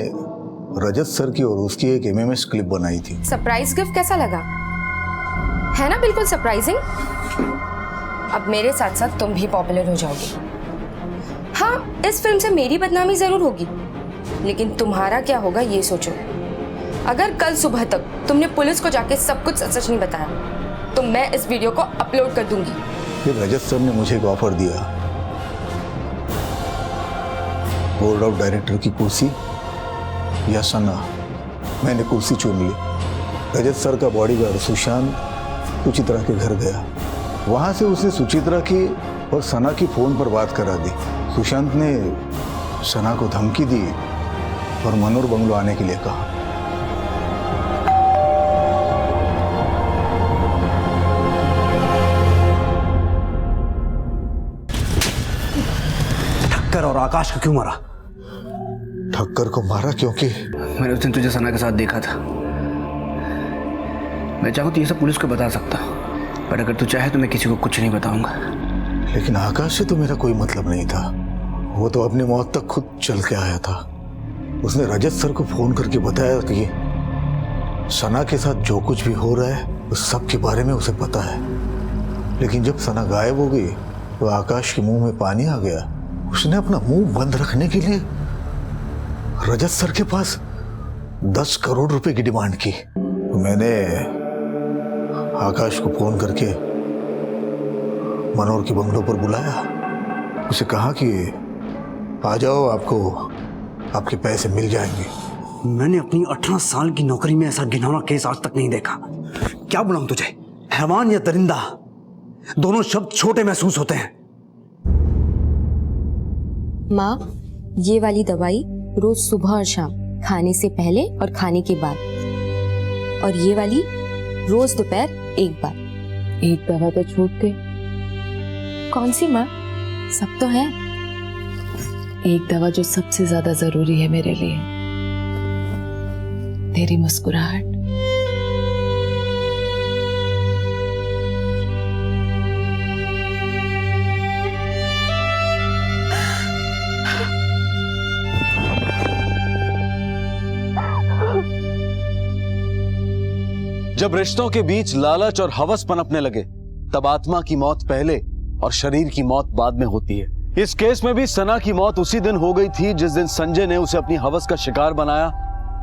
रजत सर की और उसकी एक एमएमएस क्लिप बनाई थी। सरप्राइज गिफ्ट कैसा लगा? है ना बिल्कुल सरप्राइजिंग। अब मेरे साथ साथ तुम भी पॉपुलर हो जाओगे। हाँ, इस फिल्म से मेरी बदनामी जरूर होगी, लेकिन तुम्हारा क्या होगा ये सोचो। अगर कल सुबह तक तुमने पुलिस को जाके सब कुछ सच नहीं बताया तो मैं इस वीडियो को अपलोड कर दूंगी। फिर रजत सर ने मुझे एक ऑफर दिया, बोर्ड ऑफ डायरेक्टर की कुर्सी या सना। मैंने कुर्सी चुन ली। रजत सर का बॉडीगार्ड सुशांत सुचित्रा के घर गया। वहां से उसने सुचित्रा की और सना की फोन पर बात करा दी। सुशांत ने सना को धमकी दी और मनोर बंगलो आने के लिए कहा। ठक्कर और आकाश को क्यों मारा? ठक्कर को मारा क्योंकि मैंने उस दिन तुझे सना के साथ देखा था। मैं चाहूँ तो ये सब पुलिस को बता सकता, पर अगर तू चाहे तो मैं किसी को कुछ नहीं बताऊंगा। लेकिन आकाश से तो मेरा कोई मतलब नहीं था। वो तो अपनी मौत तक खुद चल के आया था। उसने रजत सर को फोन करके बताया कि सना के साथ जो कुछ भी हो रहा है उस सब के बारे में उसे पता है। लेकिन जब सना गायब हो गई तो आकाश के मुंह में पानी आ गया। उसने अपना मुंह बंद रखने के लिए रजत सर के पास 10 करोड़ रुपए की डिमांड की। तो मैंने आकाश को फोन करके मनोहर के बंगलों पर बुलाया। उसे कहा कि आ जाओ, आपको आपके पैसे मिल जाएंगे। मैंने अपनी 18 साल की नौकरी में ऐसा घिनौना केस आज तक नहीं देखा। क्या बुलाऊं तुझे, हैवान या दरिंदा? दोनों शब्द छोटे महसूस होते हैं। माँ, ये वाली दवाई रोज सुबह और शाम, खाने से पहले और खाने के बाद, और ये वाली रोज दोपहर एक बार। एक दवा तो छूट गई। कौन सी माँ? सब तो है। एक दवा जो सबसे ज्यादा जरूरी है मेरे लिए, तेरी मुस्कुराहट। जब रिश्तों के बीच लालच और हवस पनपने लगे तब आत्मा की मौत पहले और शरीर की मौत बाद में होती है। इस केस में भी सना की मौत उसी दिन हो गई थी जिस दिन संजय ने उसे अपनी हवस का शिकार बनाया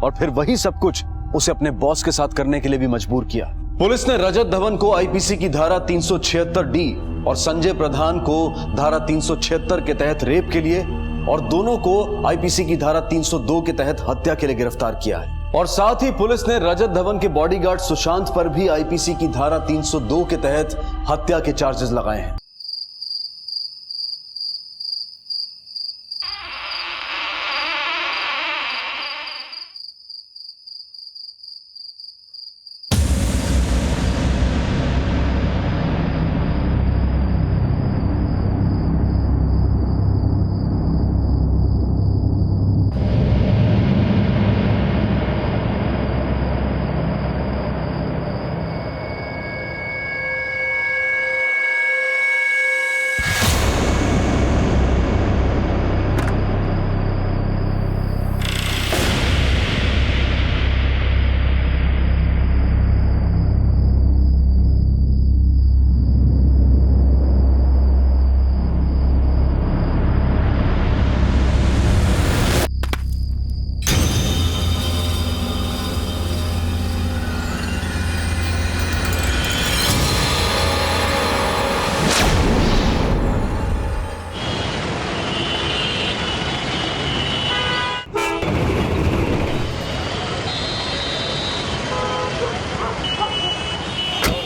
और फिर वही सब कुछ उसे अपने बॉस के साथ करने के लिए भी मजबूर किया। पुलिस ने रजत धवन को आईपीसी की धारा 376D और संजय प्रधान को धारा 376 के तहत रेप के लिए और दोनों को आईपीसी की धारा 302 के तहत हत्या के लिए गिरफ्तार किया है। और साथ ही पुलिस ने रजत धवन के बॉडीगार्ड सुशांत पर भी आईपीसी की धारा 302 के तहत हत्या के चार्जेस लगाए हैं।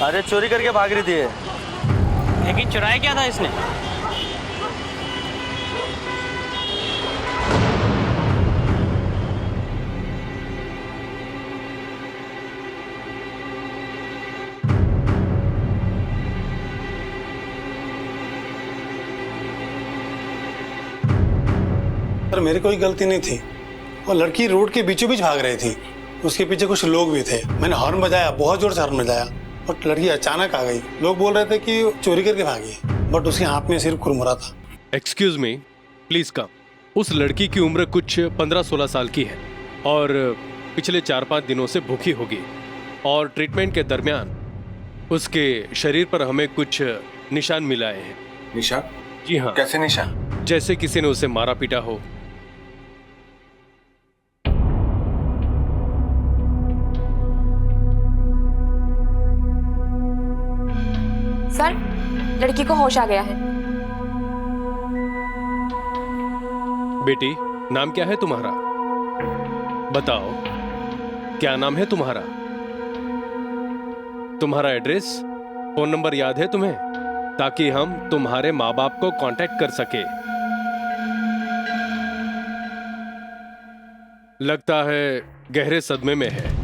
अरे चोरी करके भाग रही थी, लेकिन चुराया क्या था इसने? पर मेरी कोई गलती नहीं थी। वो लड़की रोड के बीचों बीच भाग रही थी, उसके पीछे कुछ लोग भी थे। मैंने हॉर्न बजाया, बहुत जोर से हॉर्न बजाया, बट लड़की अचानक आ गई। लोग बोल रहे थे कि चोरी करके भागी, बट उसके हाथ में सिर्फ कुरमुरा था। Excuse me, please come. उस लड़की की उम्र कुछ 15-16 साल की है और पिछले 4-5 दिनों से भूखी होगी और ट्रीटमेंट के दरमियान उसके शरीर पर हमें कुछ निशान मिलाए हैं। निशान? जी हाँ। कैसे निशान? जैसे किसी ने उसे मारा पीटा हो। सर, लड़की को होश आ गया है। बेटी, नाम क्या है तुम्हारा? बताओ, क्या नाम है तुम्हारा? तुम्हारा एड्रेस, फोन नंबर याद है तुम्हें, ताकि हम तुम्हारे माँ बाप को कांटेक्ट कर सके। लगता है गहरे सदमे में है।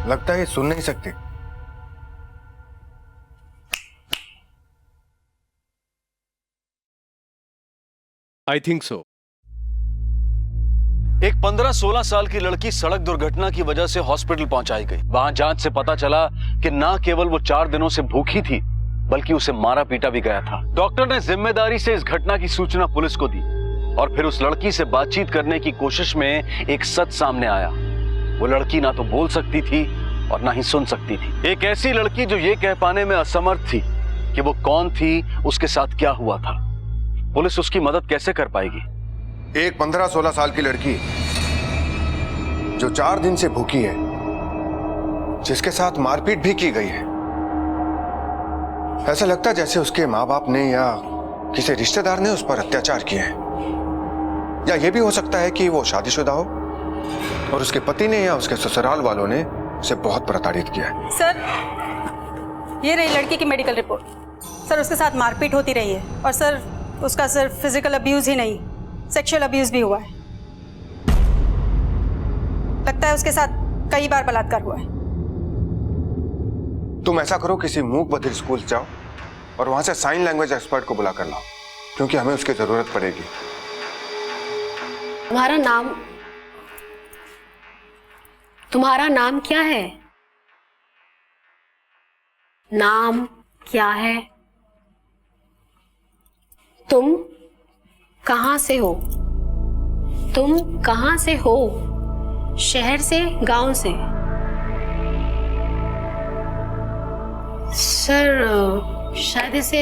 लगता है ये सुन नहीं सकती। I think so. एक 15-16 साल की लड़की सड़क दुर्घटना की वजह से हॉस्पिटल पहुंचाई गई। वहां जांच से पता चला कि ना केवल वो 4 दिनों से भूखी थी, बल्कि उसे मारा पीटा भी गया था। डॉक्टर ने जिम्मेदारी से इस घटना की सूचना पुलिस को दी और फिर उस लड़की से बातचीत करने की कोशिश में एक सच सामने आया। वो लड़की ना तो बोल सकती थी और ना ही सुन सकती थी। एक ऐसी लड़की जो ये कह पाने में असमर्थ थी कि वो कौन थी, उसके साथ क्या हुआ था। पुलिस उसकी मदद कैसे कर पाएगी? एक 15-16 साल की लड़की जो 4 दिन से भूखी है, जिसके साथ मारपीट भी की गई है। ऐसा लगता है जैसे उसके माँ बाप ने या किसी रिश्तेदार ने उस पर अत्याचार किए हैं, या यह भी हो सकता है कि वो शादीशुदा हो और उसके पति ने या उसके ससुराल वालों ने उसे बहुत प्रताड़ित किया है। सर, ये रही लड़की की मेडिकल रिपोर्ट। सर, उसके साथ मारपीट होती रही है और सर उसका सिर्फ फिजिकल अब्यूज ही नहीं, सेक्सुअल अब्यूज भी हुआ है। लगता है उसके साथ कई बार बलात्कार हुआ है। तुम ऐसा करो, किसी मूक बधिर स्कूल जाओ और वहां से साइन लैंग्वेज एक्सपर्ट को बुला कर लाओ, क्योंकि हमें उसकी जरूरत पड़ेगी। तुम्हारा नाम क्या है? नाम क्या है? तुम कहां से हो? तुम कहां से हो? शहर से, गांव से? सर, शायद इसे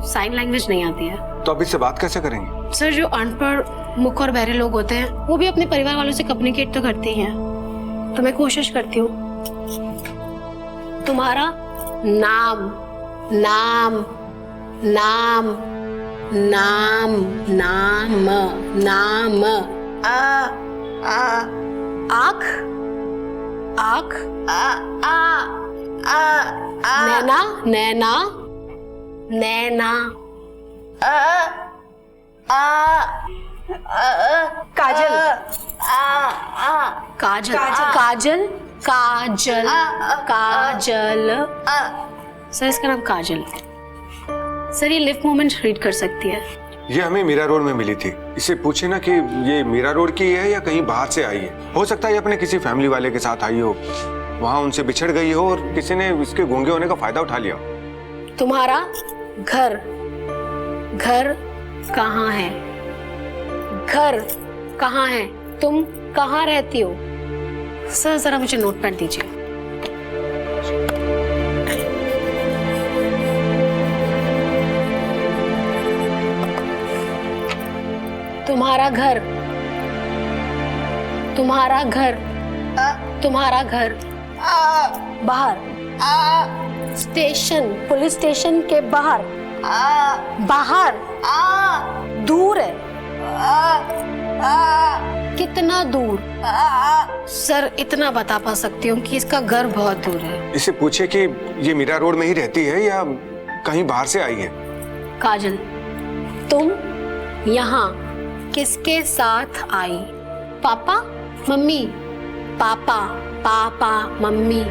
साइन लैंग्वेज नहीं आती है। तो अब इससे बात कैसे करेंगे? सर, जो अनपढ़, मुख और बहरे लोग होते हैं वो भी अपने परिवार वालों से कम्युनिकेट तो करते ही हैं। तो मैं कोशिश करती हूँ। तुम्हारा नाम, नाम, नाम, नाम, नाम, नाम। आँख, आँख, नैना, नैना, नैना। काजल, काजल, काजल, काजल, काजल। सर, इसका नाम काजल है। सर, ये लिप मूवमेंट रीड कर सकती है। ये हमें मीरा रोड में मिली थी। इससे पूछे ना कि ये मीरा रोड की है या कहीं बाहर से आई है। हो सकता है ये अपने किसी फैमिली वाले के साथ आई हो, वहां उनसे बिछड़ गई हो और किसी ने इसके गूंगे होने का फायदा उठा लिया। तुम्हारा घर, घर कहाँ है? घर कहाँ है? तुम कहाँ रहती हो? सर, जरा मुझे नोटपैड दीजिए। तुम्हारा घर, तुम्हारा घर, तुम्हारा घर बाहर, स्टेशन, पुलिस स्टेशन के बाहर, बाहर, दूर है। कितना दूर? सर, इतना बता पा सकती हूँ कि इसका घर बहुत दूर है। इससे पूछे कि ये मीरा रोड में ही रहती है या कहीं बाहर से आई है। काजल, तुम यहाँ किसके साथ आई? पापा, मम्मी? पापा, पापा, मम्मी।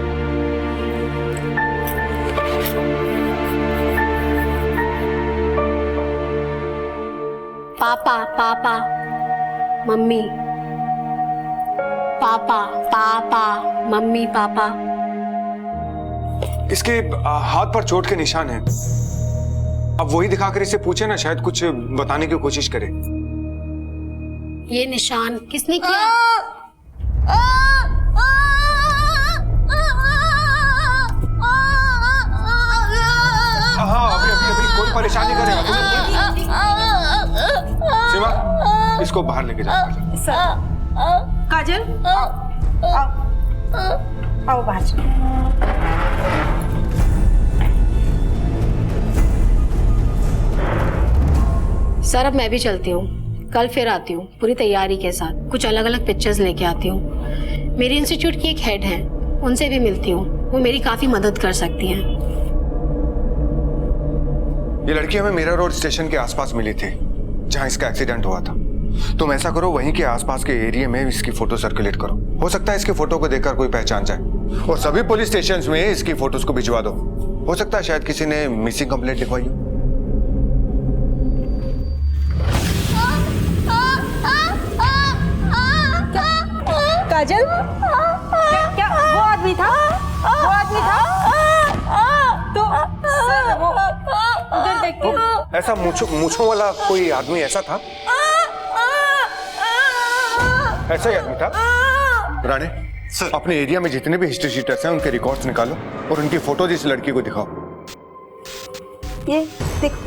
पापा, पापा, मम्मी। पापा, पापा, मम्मी, पापा। इसके हाथ पर चोट के निशान हैं। अब वही दिखाकर इसे पूछे ना, शायद कुछ बताने की कोशिश करे। ये निशान किसने किया? हाँ, अभी कोई परेशानी करेगा। सीमा, इसको बाहर लेके जाओ। काजल, आओ बाहर चलो। सर, अब मैं भी चलती हूँ। कल फिर आती हूँ पूरी तैयारी के साथ। कुछ अलग अलग पिक्चर्स लेके आती हूँ। मेरे इंस्टीट्यूट की एक हेड है, उनसे भी मिलती हूँ। वो मेरी काफी मदद कर सकती हैं। ये लड़की हमें मीरा रोड स्टेशन के आसपास मिली थी, जहाँ इसका एक्सीडेंट हुआ था। तुम ऐसा करो, वहीं के आसपास के एरिया में इसकी फोटो सर्कुलेट करो। हो सकता है इसकी फोटो को देखकर कोई पहचान जाए। और सभी पुलिस स्टेशंस में इसकी फोटोज को भिजवा दो। हो सकता है शायद किसी ने मिसिंग कंप्लेंट लिखवाई हो। काजल क्या वो आदमी था? वो आदमी था? तो सर वो उधर देखते। ऐसा मूछों वाला कोई आदमी ऐसा था? ऐसा ही आदमी था? राणे सर, अपने एरिया में जितने भी हिस्ट्री शीटर्स हैं उनके रिकॉर्ड्स निकालो और उनकी फोटोज इस लड़की को दिखाओ। ये देखो।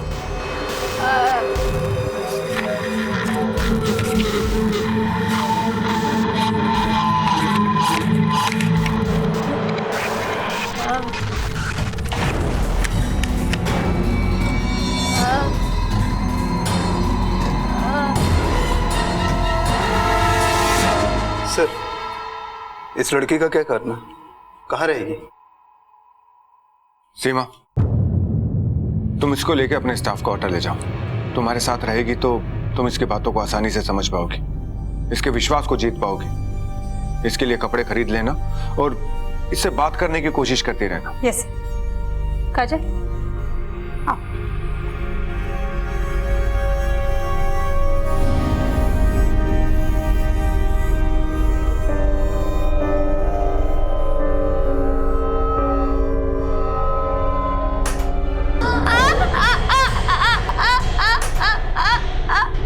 सर, इस लड़की का क्या करना? कहाँ रहेगी? सीमा, तुम इसको लेके अपने स्टाफ क्वार्टर ले जाओ। तुम्हारे साथ रहेगी तो तुम इसकी बातों को आसानी से समझ पाओगी, इसके विश्वास को जीत पाओगी। इसके लिए कपड़े खरीद लेना और इससे बात करने की कोशिश करती रहना। यस काजल, हाँ।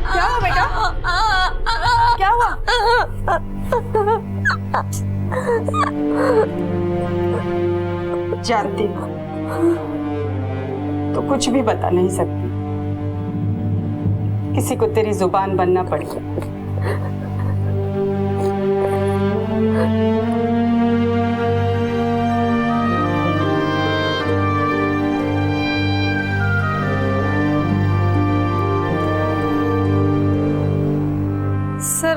क्या हुआ बेटा? क्या हुआ? जानती हूँ तो कुछ भी बता नहीं सकती, किसी को तेरी जुबान बनना पड़ेगा। सर,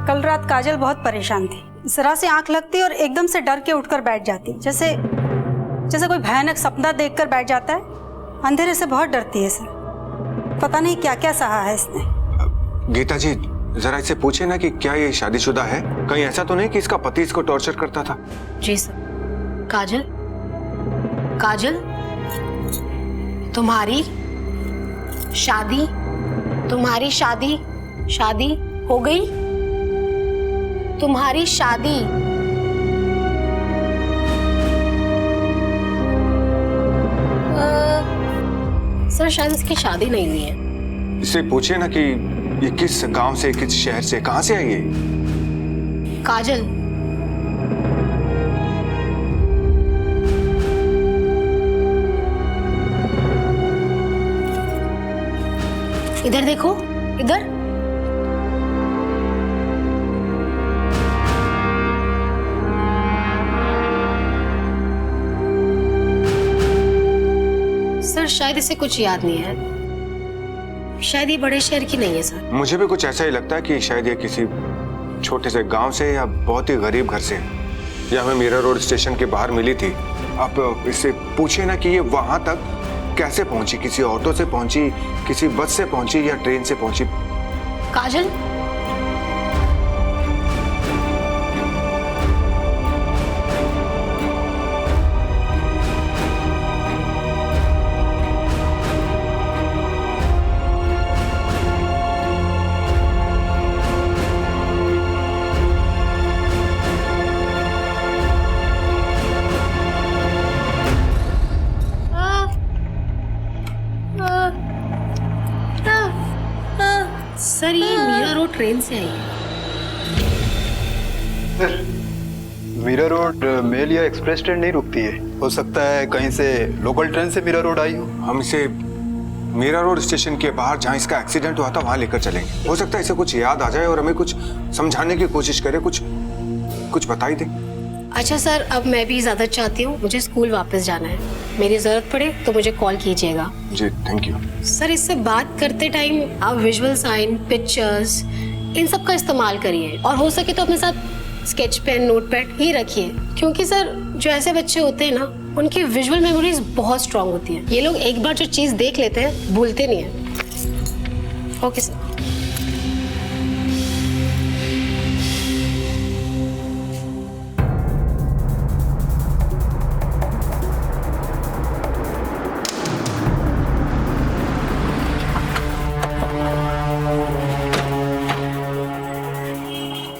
कल रात काजल बहुत परेशान थी। जरा से आंख लगती और एकदम से डर के उठकर बैठ जाती, जैसे कोई भयानक सपना देखकर बैठ जाता है। अंधेरे से बहुत डरती है सर, पता नहीं क्या क्या सहा है इसने। गीता जी, जरा इससे पूछे ना कि क्या ये शादीशुदा है? कहीं ऐसा तो नहीं कि इसका पति इसको टॉर्चर करता था? जी सर। काजल, काजल, तुम्हारी शादी हो गई? तुम्हारी शादी? सर, शायद इसकी शादी नहीं हुई है। इससे पूछे ना कि ये किस गांव से, किस शहर से, कहां से आई है? काजल, इधर देखो, इधर। सर, शायद इसे कुछ याद नहीं है। शायद ये बड़े शहर की नहीं है सर। मुझे भी कुछ ऐसा ही लगता है कि शायद ये किसी छोटे से गांव से या बहुत ही गरीब घर से, या हमें मीरा रोड स्टेशन के बाहर मिली थी। आप इससे पूछिए ना कि ये वहां तक कैसे पहुंची, किसी ऑटो से पहुंची, किसी बस से पहुंची या ट्रेन से पहुंची। काजल, सर, ये मीरा रोड ट्रेन से आई है। सर, मीरा रोड मेल या एक्सप्रेस ट्रेन नहीं रुकती है। हो सकता है कहीं से लोकल ट्रेन से मीरा रोड आई हो। हम इसे मीरा रोड स्टेशन के बाहर जहां इसका एक्सीडेंट हुआ था वहां लेकर चलेंगे। हो सकता है इसे कुछ याद आ जाए और हमें कुछ समझाने की कोशिश करे, कुछ बताई दे। अच्छा सर, अब मैं भी इजाजत चाहती हूँ, मुझे स्कूल वापस जाना है। मेरी जरूरत पड़े तो मुझे कॉल कीजिएगा। जी, थैंक यू। सर, इससे बात करते टाइम आप विजुअल साइन, पिक्चर्स, इन सब का इस्तेमाल करिए और हो सके तो अपने साथ स्केच पेन, नोटपैड ही रखिए, क्योंकि सर जो ऐसे बच्चे होते हैं ना, उनकी विजुअल मेमोरीज बहुत स्ट्रांग होती है। ये लोग एक बार जो चीज़ देख लेते हैं भूलते नहीं है। Okay sir.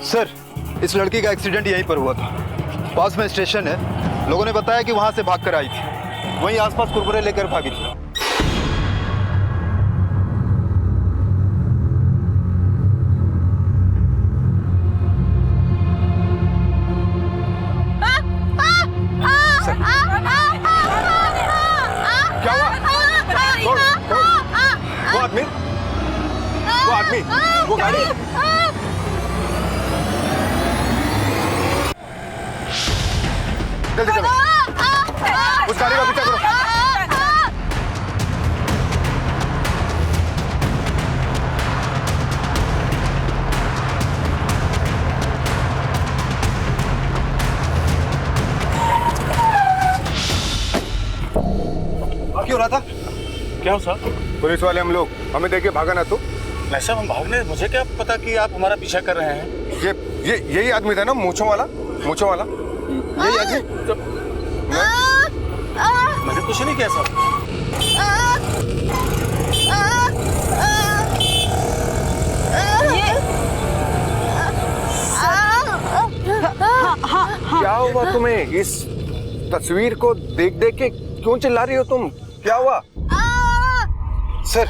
सर, इस लड़की का एक्सीडेंट यहीं पर हुआ था। पास में स्टेशन है, लोगों ने बताया कि वहां से भाग कर आई थी, वहीं आसपास कुरकुरे लेकर भागी थी। क्या हुआ? वो आदमी, वो गाड़ी। जल्दी चलो, उस गाड़ी का पीछा करो। क्यों रहा था? क्या हो साहब? पुलिस वाले हम लोग, हमें देख के भागा ना तू। नहीं साहब, हम भागने, मुझे क्या पता कि आप हमारा पीछा कर रहे हैं। यही आदमी था ना, मूंछों वाला? यही आदमी? मैंने कुछ नहीं किया साहब। क्या हुआ तुम्हें? इस तस्वीर को देख देख के क्यों चिल्ला रही हो तुम? क्या हुआ? सर,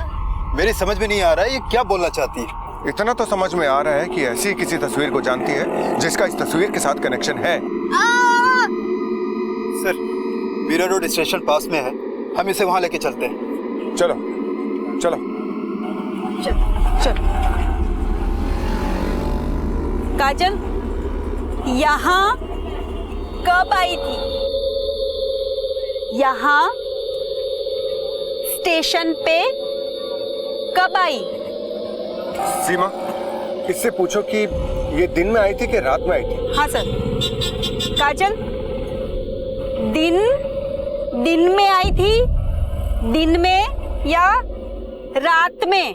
मेरी समझ में नहीं आ रहा है ये क्या बोलना चाहती है। इतना तो समझ में आ रहा है कि ऐसी किसी तस्वीर को जानती है जिसका इस तस्वीर के साथ कनेक्शन है। सर, मीरा रोड स्टेशन पास में है, हम इसे वहां लेके चलते हैं। चलो चलो चल। काजल यहाँ कब आई थी? यहाँ स्टेशन पे कब आई? सीमा, इससे पूछो कि ये दिन में आई थी कि रात में आई थी? हाँ सर। काजल, दिन में आई थी? दिन में या रात में?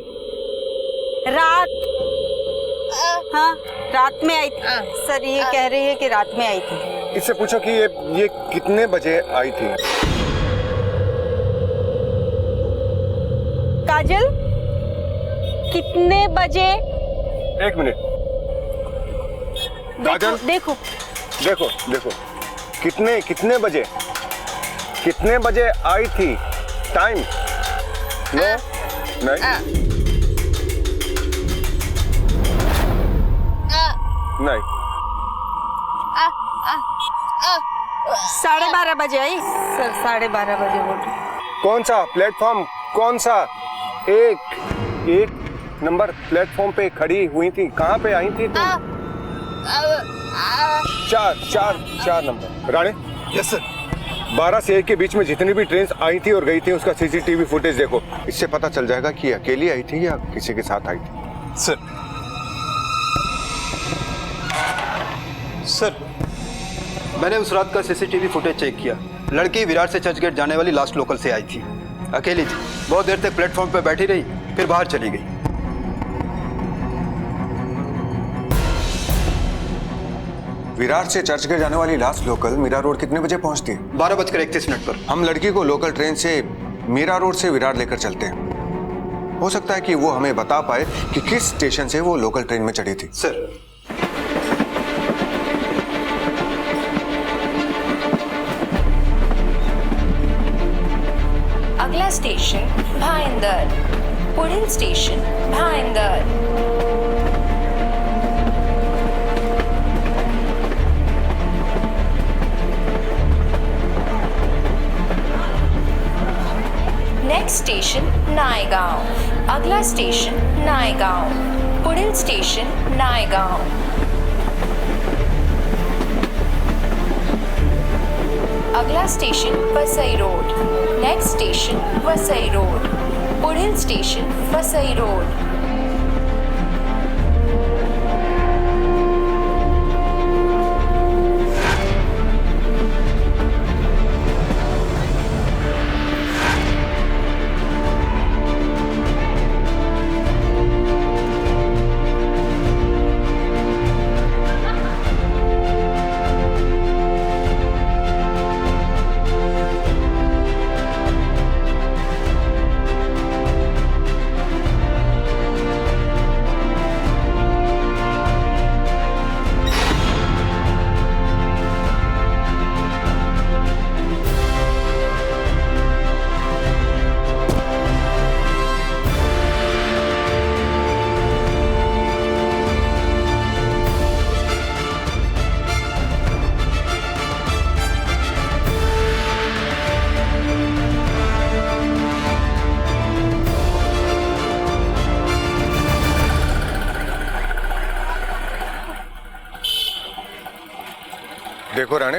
रात। हाँ, रात में आई थी। सर ये कह रही है कि रात में आई थी। इससे पूछो कि ये कितने बजे आई थी? काजल, कितने बजे? एक मिनट। काजल, देखो। कितने बजे आई थी? टाइम? नहीं। 12:30 बजे आई सर। 12:30 बजे बोल रही। कौन सा प्लेटफॉर्म? कौन सा? एक नंबर प्लेटफॉर्म पे खड़ी हुई थी। कहाँ पे आई थी तुम? 4 नंबर। राणे? Yes sir. 12 से 1 के बीच में जितनी भी ट्रेन आई थी और गई थी उसका सीसीटीवी फुटेज देखो। इससे पता चल जाएगा कि अकेली आई थी या किसी के साथ आई थी। सर, मैंने उस रात का सीसीटीवी फुटेज चेक किया। लड़की विरार से चर्चगेट जाने वाली लास्ट लोकल से आई थी, अकेली थी, बहुत देर तक प्लेटफॉर्म पर बैठी रही, फिर बाहर चली गई। विरार से चर्चगेट जाने वाली लास्ट लोकल मीरा रोड कितने बजे पहुंचती है? 12:31 पर। हम लड़की को लोकल ट्रेन से मीरा रोड से विरार लेकर चलते हैं। हो सकता है कि वो हमें बता पाए कि किस स्टेशन से वो लोकल ट्रेन में चढ़ी थी। सर, अगला स्टेशन भाईंदर, पुढील station Bhayandar. Next station Naigaon, अगला स्टेशन नायगाव, पुढील स्टेशन नायगाव। अगला station Vasai road, next station Vasai road, पुढील स्टेशन वसई रोड। देखो राणे,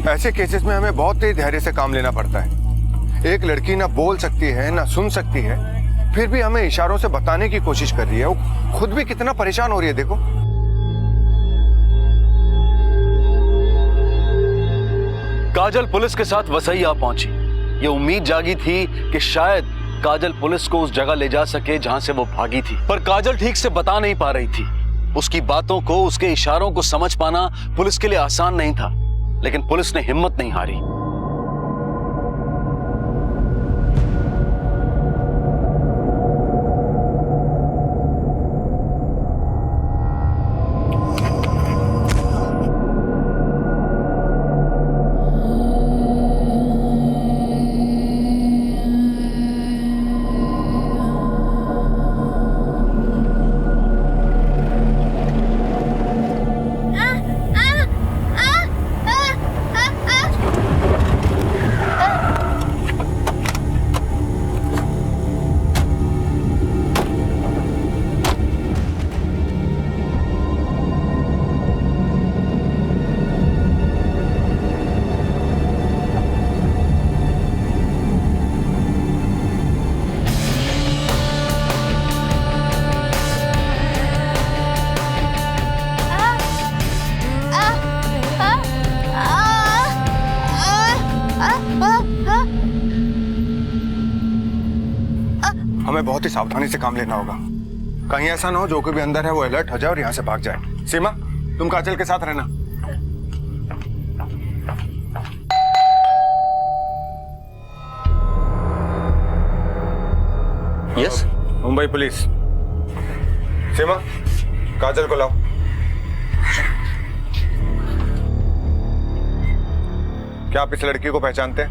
ऐसे केसेस में हमें बहुत तेज धैर्य से काम लेना पड़ता है। एक लड़की ना बोल सकती है ना सुन सकती है, फिर भी हमें इशारों से बताने की कोशिश कर रही है। वो खुद भी कितना परेशान हो रही है देखो। काजल पुलिस के साथ वसई आ पहुंची। ये उम्मीद जागी थी कि शायद काजल पुलिस को उस जगह ले जा सके जहां से वो भागी थी, पर काजल ठीक से बता नहीं पा रही थी। उसकी बातों को, उसके इशारों को समझ पाना पुलिस के लिए आसान नहीं था, लेकिन पुलिस ने हिम्मत नहीं हारी। हमें बहुत ही सावधानी से काम लेना होगा। कहीं ऐसा ना हो जो कोई भी अंदर है वो अलर्ट हो जाए और यहाँ से भाग जाए। सीमा, तुम काजल के साथ रहना। Yes, Mumbai police. सीमा, काजल को लाओ। क्या आप इस लड़की को पहचानते हैं?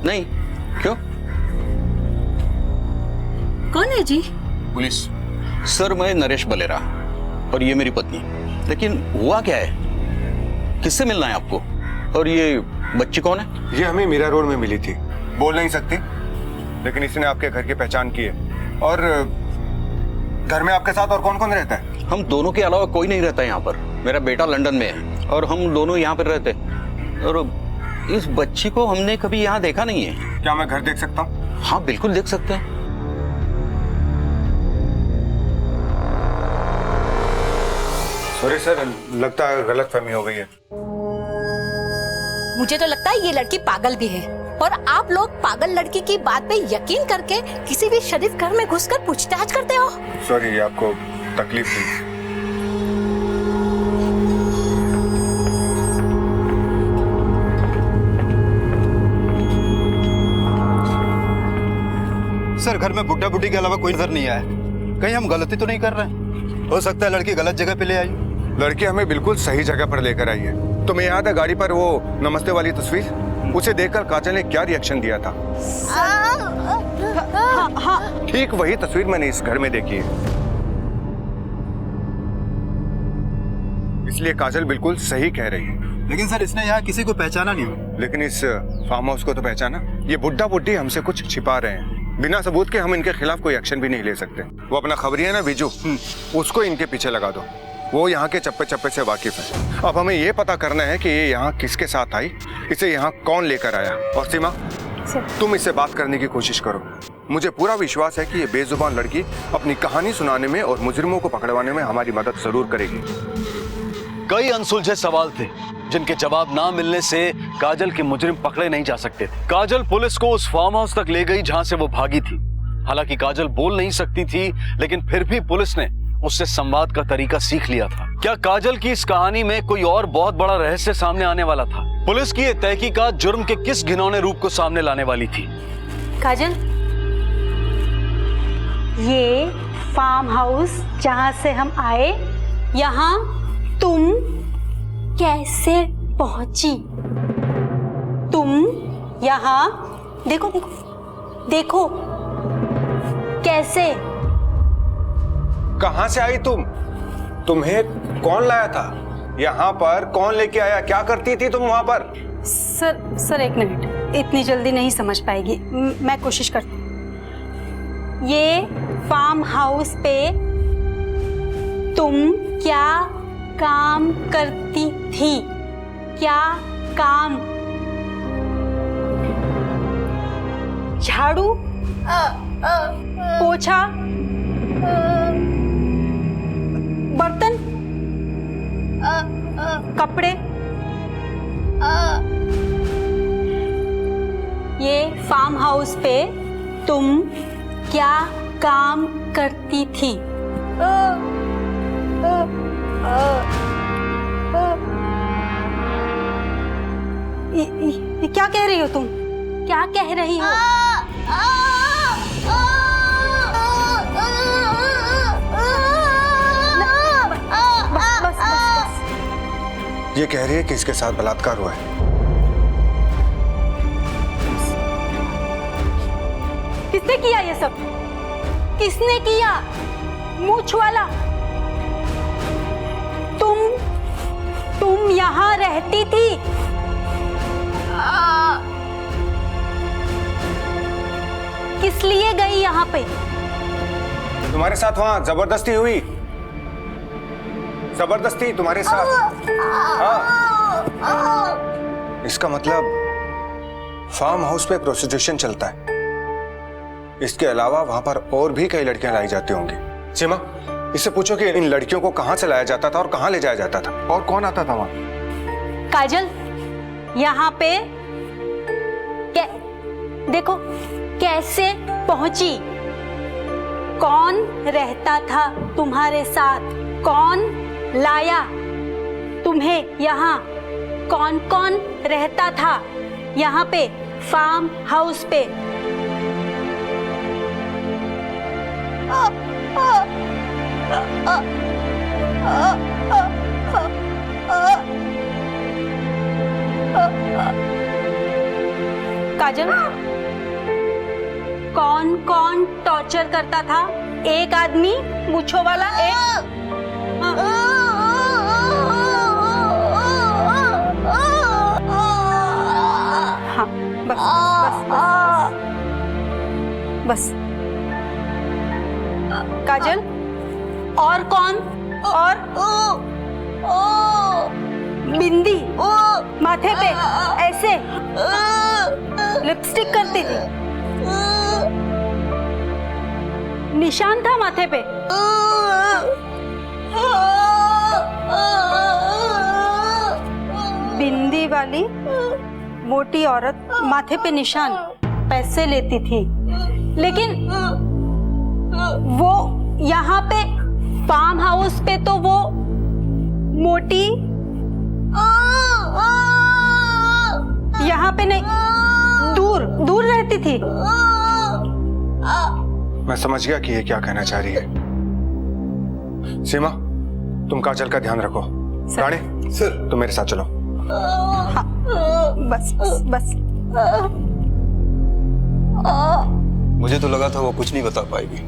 नहीं, क्यों? कौन है जी? पुलिस सर, मैं नरेश बलेरा और ये मेरी पत्नी। लेकिन हुआ क्या है? किससे मिलना है आपको? और ये बच्ची कौन है? ये हमें मीरा रोड में मिली थी। बोल नहीं सकती, लेकिन इसने आपके घर की पहचान की है। और घर में आपके साथ और कौन कौन रहता है? हम दोनों के अलावा कोई नहीं रहता यहाँ पर। मेरा बेटा लंदन में है और हम दोनों यहाँ पर रहते। और इस बच्ची को हमने कभी यहाँ देखा नहीं है। क्या मैं घर देख सकता हूँ? हाँ बिल्कुल देख सकते हैं। सॉरी सर, लगता है गलतफहमी हो गई है। मुझे तो लगता है ये लड़की पागल भी है, और आप लोग पागल लड़की की बात पे यकीन करके किसी भी शरीफ घर में घुसकर पूछताछ करते हो। सॉरी, आपको तकलीफ दी। सर, घर में बुड्ढा बुड्ढी के अलावा कोई नजर नहीं आया। कहीं हम गलती तो नहीं कर रहे हैं? हो सकता है लड़की गलत जगह पे ले आई। लड़की हमें बिल्कुल सही जगह पर लेकर आई है। तुम्हें याद है गाड़ी पर वो नमस्ते वाली तस्वीर? उसे देखकर काजल ने क्या रिएक्शन दिया था? ठीक वही तस्वीर मैंने इस घर में देखी है। इसलिए काजल बिल्कुल सही कह रही है। लेकिन सर, इसने यहाँ किसी को पहचाना नहीं। लेकिन इस फार्म हाउस को तो पहचाना। ये बुड्ढा बुड्ढी हमसे कुछ छिपा रहे हैं। बिना सबूत के हम इनके खिलाफ कोई एक्शन भी नहीं ले सकते। वो अपना खबरी है ना बीजू, उसको इनके पीछे लगा दो। वो यहाँ के चप्पे चप्पे से वाकिफ है। अब हमें ये पता करना है कि ये यहाँ किसके साथ आई, इसे यहाँ कौन लेकर आया। और सीमा, तुम इससे बात करने की कोशिश करो। मुझे पूरा विश्वास है कि ये बेजुबान लड़की अपनी कहानी सुनाने में और मुजरिमों को पकड़वाने में हमारी मदद जरूर करेगी। कई अनसुलझे सवाल थे जिनके जवाब ना मिलने से काजल के मुजरिम पकड़े नहीं जा सकते थे। काजल पुलिस को उस फार्म हाउस तक ले गई जहां से वो भागी थी। हालांकि काजल बोल नहीं सकती थी, लेकिन फिर भी पुलिस ने उससे संवाद का तरीका सीख लिया था। क्या काजल की इस कहानी में कोई और बहुत बड़ा रहस्य सामने आने वाला था? पुलिस की ये तहकीकात जुर्म के किस घिनौने रूप को सामने लाने वाली थी? काजल, ये फार्म हाउस जहां से हम आए, यहाँ तुम कैसे पहुंची? तुम यहाँ देखो देखो देखो कैसे? कहां से आई तुम? तुम्हें कौन लाया था यहाँ पर? कौन लेके आया? क्या करती थी तुम वहां पर? सर एक मिनट, इतनी जल्दी नहीं समझ पाएगी, मैं कोशिश करती हूँ। ये फार्म हाउस पे तुम क्या काम करती थी? क्या काम? झाड़ू, पोछा, बर्तन, कपड़े। ये फार्म हाउस पे तुम क्या काम करती थी? ये क्या कह रही हो तुम? क्या कह रही हो? ये कह रही है कि इसके साथ बलात्कार हुआ है। किसने किया ये सब? किसने किया? मूंछ वाला। तुम यहाँ रहती थी? किस लिए गई यहाँ पे? तुम्हारे साथ वहां जबरदस्ती हुई? जबरदस्ती तुम्हारे साथ? हाँ। इसका मतलब फार्म हाउस पे प्रोस्टिट्यूशन चलता है। इसके अलावा वहां पर और भी कई लड़कियां लाई जाती होंगी। सीमा, इससे पूछो कि इन लड़कियों को कहां से लाया जाता था और कहां ले जाया जाता था और कौन आता था वहां? काजल, यहाँ पे देखो कैसे पहुंची। कौन रहता था तुम्हारे साथ? कौन लाया तुम्हें यहाँ? कौन कौन रहता था यहाँ पे फार्म हाउस पे? काजल, कौन कौन टॉर्चर करता था? एक आदमी मूंछों वाला, एक हाँ, बस। काजल, और कौन? और बिंदी माथे पे ऐसे लिपस्टिक करती थी, निशान था माथे पे। बिंदी वाली मोटी औरत, माथे पे निशान, पैसे लेती थी। लेकिन वो यहाँ पे फार्म हाउस पे तो वो मोटी यहाँ पे नहीं, दूर दूर रहती थी। मैं समझ गया कि ये क्या कहना चाह रही है। सीमा, तुम काजल का ध्यान रखो। रानी सर, तुम मेरे साथ चलो। हाँ, बस बस बस। मुझे तो लगा था वो कुछ नहीं बता पाएगी,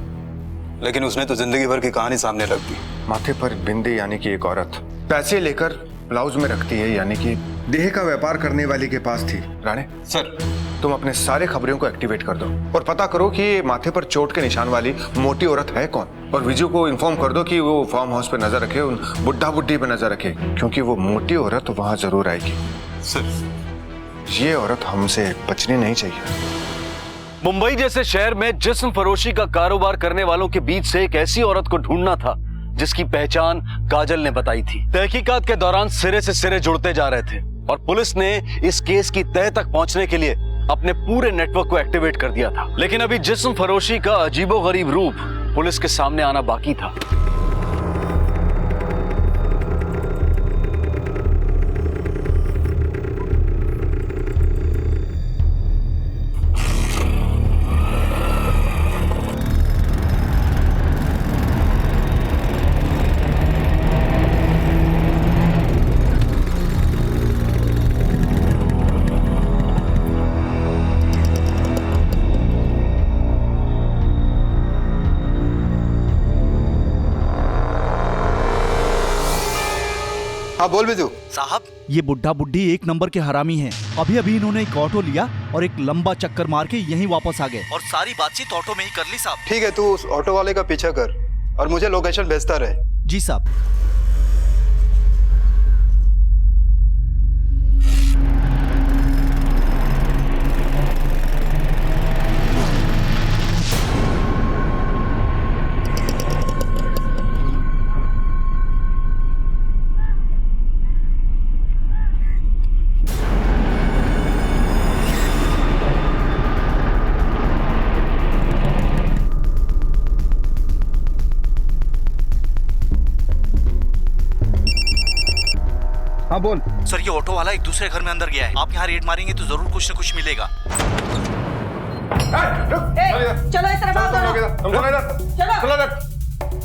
लेकिन उसने तो जिंदगी भर की कहानी सामने रख दी। माथे पर बिंदी यानी कि एक औरत पैसे लेकर ब्लाउज में रखती है, यानी कि देह का व्यापार करने वाली के पास थी। राणे सर, तुम अपने सारे खबरों को एक्टिवेट कर दो और पता करो कि ये माथे पर चोट के निशान वाली मोटी औरत है कौन, और विजू को इन्फॉर्म कर दो कि वो फार्म हाउस पे नजर रखे, उन बुड्ढा बुड्ढी पे नजर रखे, क्योंकि वो मोटी औरत वहां जरूर आएगी। सर, ये औरत हमसे बचनी नहीं चाहिए। मुंबई जैसे शहर में जिस्म फरोशी का कारोबार करने वालों के बीच से एक ऐसी औरत को ढूंढना था जिसकी पहचान काजल ने बताई थी। तहकीकात के दौरान सिरे से सिरे जुड़ते जा रहे थे और पुलिस ने इस केस की तह तक पहुंचने के लिए अपने पूरे नेटवर्क को एक्टिवेट कर दिया था। लेकिन अभी जिस्म फरोशी का अजीबोगरीब रूप पुलिस के सामने आना बाकी था। हाँ बोल भी तू। साहब, ये बुड्ढा बुड्ढी एक नंबर के हरामी हैं। अभी अभी इन्होंने एक ऑटो लिया और एक लंबा चक्कर मार के यहीं वापस आ गए और सारी बातचीत ऑटो में ही कर ली साहब। ठीक है, तू उस ऑटो वाले का पीछा कर और मुझे लोकेशन भेजता रहे। जी साहब। हाँ बोल। सर ये ऑटो वाला एक दूसरे घर में अंदर गया है, आप यहाँ रेड मारेंगे तो जरूर कुछ न कुछ मिलेगा। चलो इस तरफ आओ दोनों। चलो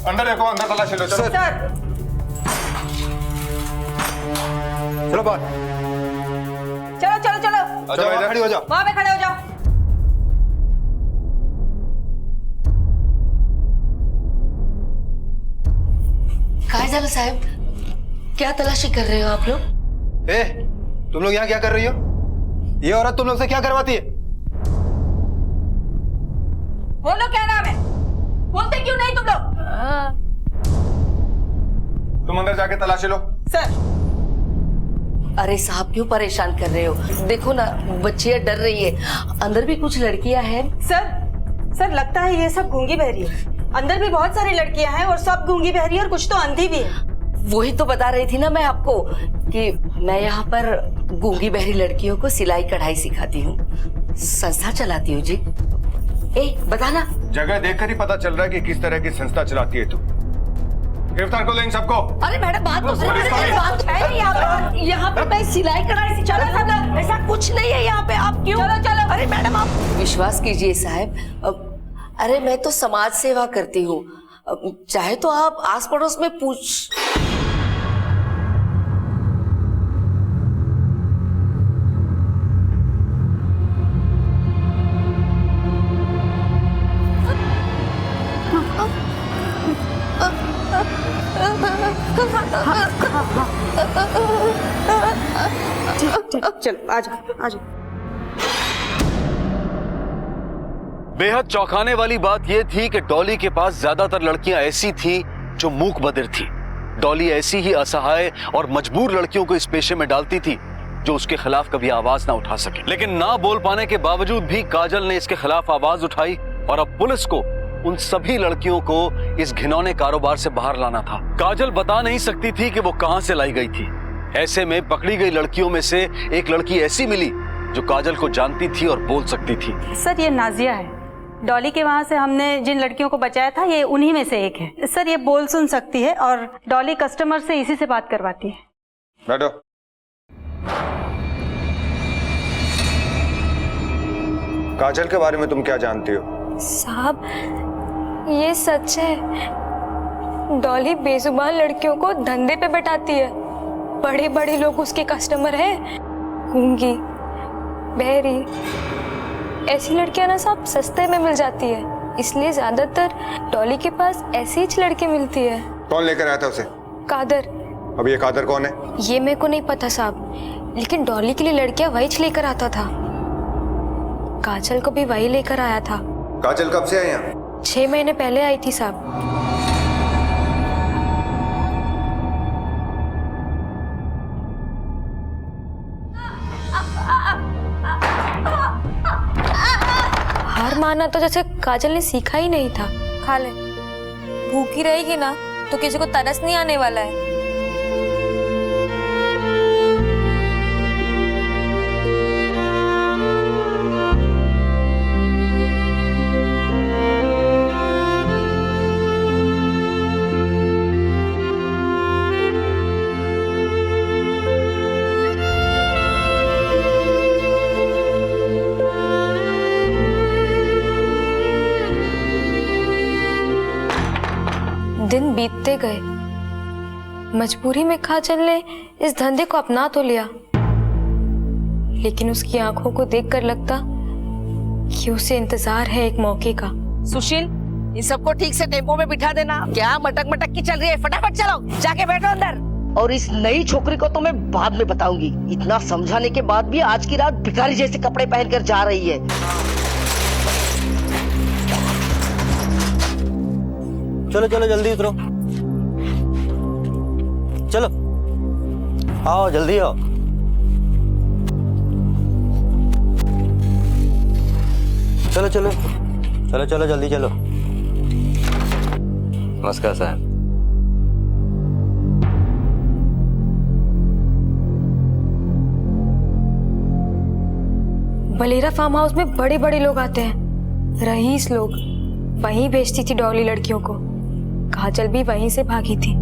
अंदर देखो, अंदर तलाशी लो। चलो चलो बात। चलो चलो चलो चलो इधर खड़ी हो जाओ। वहां पे खड़े हो जाओ। काजल साहब, क्या तलाशी कर रहे हो आप लोग? तुम लोग यहाँ क्या कर रही हो? ये औरत तुम लोग से क्या करवाती है? बोलो क्या नाम है? बोलते क्यों नहीं तुम लोग? तुम अंदर जाके तलाशी लो। सर। अरे साहब क्यों परेशान कर रहे हो? देखो ना बच्चियां डर रही है, अंदर भी कुछ लड़कियां हैं। सर लगता है ये सब गूंगी बहरी है। अंदर भी बहुत सारी लड़कियां हैं और सब गूंगी बहरी है और कुछ तो अंधी भी है। वही तो बता रही थी ना मैं आपको कि मैं यहाँ पर गूंगी बहरी लड़कियों को सिलाई कढ़ाई सिखाती हूँ, संस्था चलाती हूँ जी। बताना। जगह देखकर ही पता चल रहा है कि किस तरह की संस्था चलाती है तू। गिरफ्तार कर लो इन सबको। अरे मैडम बात यहाँ पे मैं सिलाई कढ़ाई सिखाना, ऐसा कुछ नहीं है यहाँ पे। आप क्यों? चलो अरे मैडम आप विश्वास कीजिए साहब, अरे मैं तो समाज सेवा करती हूँ, चाहे तो आप आस पड़ोस में पूछ। चलो आ जाओ आ जाओ। बेहद चौंकाने वाली बात यह थी कि डॉली के पास ज्यादातर लड़कियां ऐसी थीं जो मूक बधिर थी। डॉली ऐसी ही असहाय और मजबूर लड़कियों को इस पेशे में डालती थी जो उसके खिलाफ कभी आवाज ना उठा सके। लेकिन ना बोल पाने के बावजूद भी काजल ने इसके खिलाफ आवाज उठाई और अब पुलिस को उन सभी लड़कियों को इस घिनौने कारोबार से बाहर लाना था। काजल बता नहीं सकती थी कि वो कहां से लाई गई थी। ऐसे में पकड़ी गई लड़कियों में से एक लड़की ऐसी मिली जो काजल को जानती थी और बोल सकती थी। सर ये नाजिया है, डॉली के वहाँ से हमने जिन लड़कियों को बचाया था ये उन्हीं में से एक है। सर ये बोल सुन सकती है और डॉली कस्टमर से इसी से बात करवाती है। बैठो। काजल के बारे में तुम क्या जानती हो? साहब ये सच है, डॉली बेजुबान लड़कियों को धंधे पे बैठाती है। बड़े बड़े लोग उसके कस्टमर हैं, गूंगी बहरी ऐसी लड़कियां ना साहब सस्ते में मिल जाती है, इसलिए ज्यादातर डॉली के पास ऐसी ही लड़की मिलती है। कौन लेकर आया था उसे? कादर। अब ये कादर कौन है? ये मेरे को नहीं पता साहब, लेकिन डॉली के लिए लड़कियां वही लेकर आता था। काजल को भी वही लेकर आया था। काजल कब से आई यहाँ? 6 महीने पहले आई थी साहब। हार माना तो जैसे काजल ने सीखा ही नहीं था। खा ले, भूखी रहेगी ना तो किसी को तरस नहीं आने वाला है। दिन बीतते गए, मजबूरी में काजल ने इस धंधे को अपना तो लिया, लेकिन उसकी आंखों को देखकर लगता कि उसे इंतजार है एक मौके का। सुशील, इन सबको ठीक से टेम्पो में बिठा देना। क्या मटक मटक की चल रही है? फटाफट चलो, जाके बैठो अंदर। और इस नई छोकरी को तो मैं बाद में बताऊंगी। इतना समझाने के बाद भी आज की रात भिखारी जैसे कपड़े पहनकर जा रही है। चलो चलो जल्दी उतरो, चलो आओ जल्दी आओ। चलो चलो चलो चलो जल्दी चलो। नमस्कार साहब। बलेरा फार्म हाउस में बड़े बड़े लोग आते हैं, रईस लोग। वहीं बेचती थी डॉली लड़कियों को। काजल भी वहीं से भागी थी।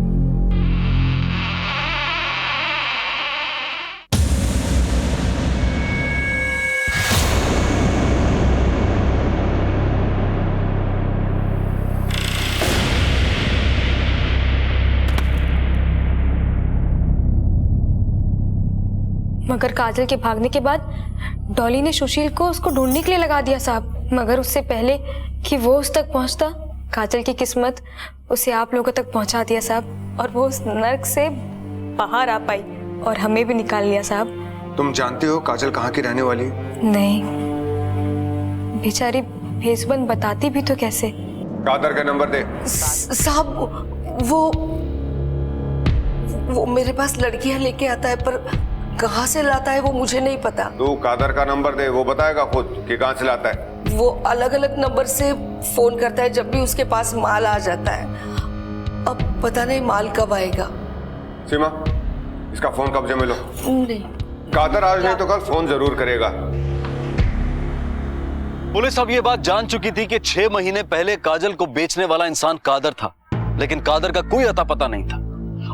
मगर काजल के भागने के बाद डॉली ने सुशील को उसको ढूंढने के लिए लगा दिया साहब। मगर उससे पहले कि वो उस तक पहुंचता, काजल की किस्मत उसे आप लोगों तक पहुंचा दिया साहब, और वो उस नर्क से बाहर आ पाई और हमें भी निकाल लिया साहब। तुम जानती हो काजल कहाँ की रहने वाली है? नहीं, बेचारी भेसबंद बताती भी तो कैसे। कादर का नंबर दे। साहब वो मेरे पास लड़कियां लेके आता है, पर कहाँ से लाता है वो मुझे नहीं पता। तू कादर का नंबर दे, वो बताएगा खुद कि कहाँ से लाता है। वो अलग अलग नंबर से फोन करता है जब भी उसके पास माल आ जाता है। अब पता नहीं माल कब आएगा। सीमा, इसका फोन कब्जे में लो। नहीं, कादर आज नहीं तो कल फोन जरूर करेगा। पुलिस अब ये बात जान चुकी थी कि 6 महीने पहले काजल को बेचने वाला इंसान कादर था, लेकिन कादर का कोई अता पता नहीं था,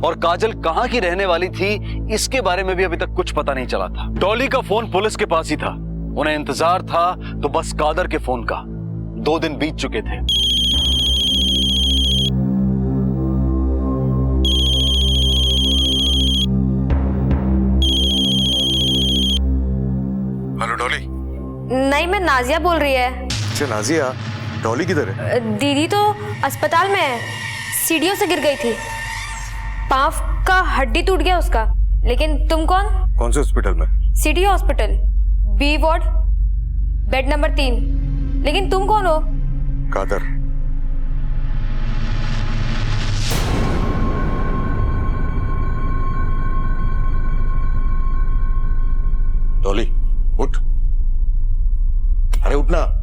और काजल कहां की रहने वाली थी इसके बारे में भी अभी तक कुछ पता नहीं चला था। डॉली का फोन पुलिस के पास ही था, उन्हें इंतजार था तो बस कादर के फोन का। 2 दिन बीत चुके थे। हेलो डॉली। नहीं, मैं नाजिया बोल रही है। अच्छा नाजिया, डॉली किधर है? दीदी तो अस्पताल में है, सीढ़ियों से गिर गई थी, पांव का हड्डी टूट गया उसका। लेकिन तुम कौन? कौन से हॉस्पिटल में? City hospital, B ward, bed number 3। लेकिन तुम कौन हो? कादर। डॉली उठ, अरे उठना।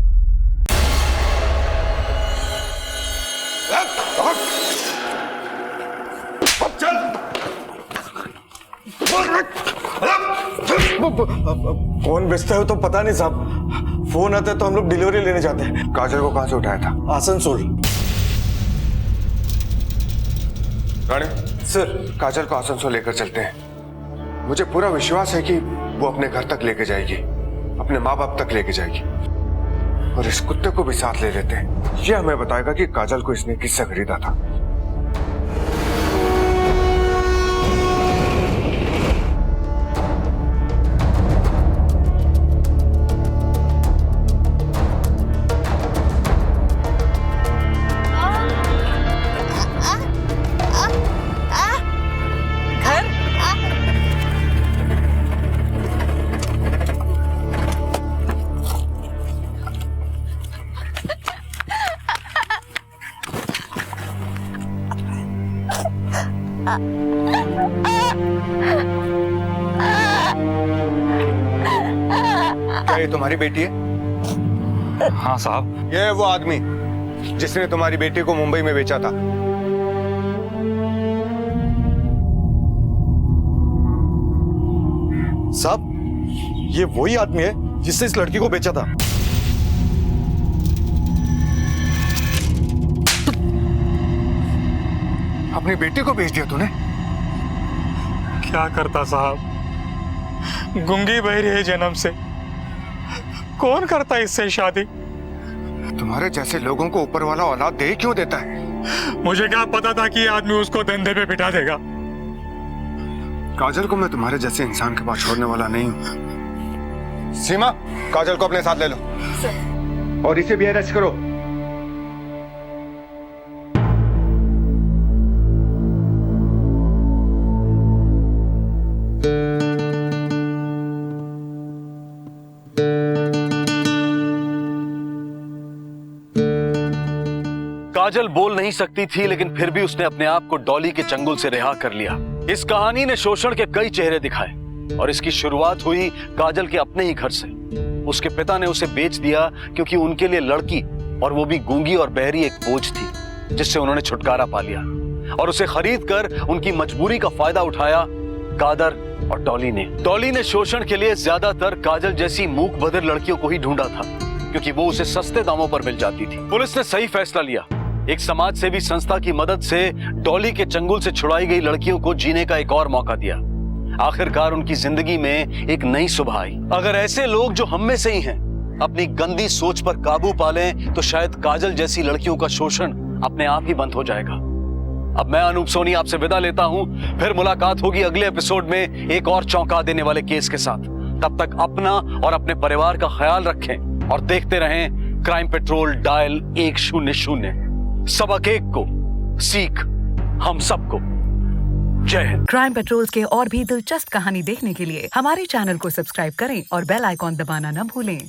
कौन बेचता है तो पता नहीं साहब, फोन आता है तो हम लोग डिलीवरी लेने जाते हैं। काजल को कहां से उठाया था? आसनसोल। राणे सर, काजल को आसनसोल लेकर चलते हैं। मुझे पूरा विश्वास है कि वो अपने घर तक लेके जाएगी, अपने माँ बाप तक लेके जाएगी, और इस कुत्ते को भी साथ ले लेते हैं। ये हमें बताएगा कि काजल को इसने किससे खरीदा था। क्या ये तुम्हारी बेटी है? हाँ साहब। ये है वो आदमी जिसने तुम्हारी बेटी को मुंबई में बेचा था। साहब, ये वही आदमी है जिसने इस लड़की को बेचा था। अपनी बेटी को बेच दिया तूने? क्या करता साहब, गुंगी बहरी है जन्म से, कौन करता इससे शादी? तुम्हारे जैसे लोगों को ऊपर वाला औलाद दे क्यों देता है? मुझे क्या पता था कि ये आदमी उसको धंधे पे बिठा देगा। काजल को मैं तुम्हारे जैसे इंसान के पास छोड़ने वाला नहीं हूं। सीमा, काजल को अपने साथ ले लो और इसे भी अरेस्ट करो। काजल बोल नहीं सकती थी, लेकिन फिर भी उसने अपने आप को डॉली के चंगुल से रिहा कर लिया। इस कहानी ने शोषण के कई चेहरे दिखाए, और इसकी शुरुआत हुई काजल के अपने ही घर से। उसके पिता ने उसे बेच दिया क्योंकि उनके लिए लड़की, और वो भी गूंगी और बहरी, एक बोझ थी जिससे उन्होंने छुटकारा पा लिया, और उसे खरीद कर उनकी मजबूरी का फायदा उठाया कादर और डॉली ने। डॉली ने शोषण के लिए ज्यादातर काजल जैसी मूक बधिर लड़कियों को ही ढूंढा था, क्योंकि वो उसे सस्ते दामों पर मिल जाती थी। पुलिस ने सही फैसला लिया। एक समाज सेवी संस्था की मदद से डॉली के चंगुल से छुड़ाई गई लड़कियों को जीने का एक और मौका दिया। आखिरकार उनकी जिंदगी में एक नई सुबह आई। अगर ऐसे लोग जो हम में से ही हैं अपनी गंदी सोच पर काबू पा लें, तो शायद काजल जैसी लड़कियों का शोषण अपने आप ही बंद हो जाएगा। अब मैं अनूप सोनी आपसे विदा लेता हूं। फिर मुलाकात होगी अगले एपिसोड में एक और चौंका देने वाले केस के साथ। तब तक अपना और अपने परिवार का ख्याल रखें और देखते रहें क्राइम पेट्रोल डायल 100। सबक एक को सीख हम सबको। जय हिंद। क्राइम पेट्रोल के और भी दिलचस्प कहानी देखने के लिए हमारे चैनल को सब्सक्राइब करें और बेल आइकॉन दबाना न भूलें।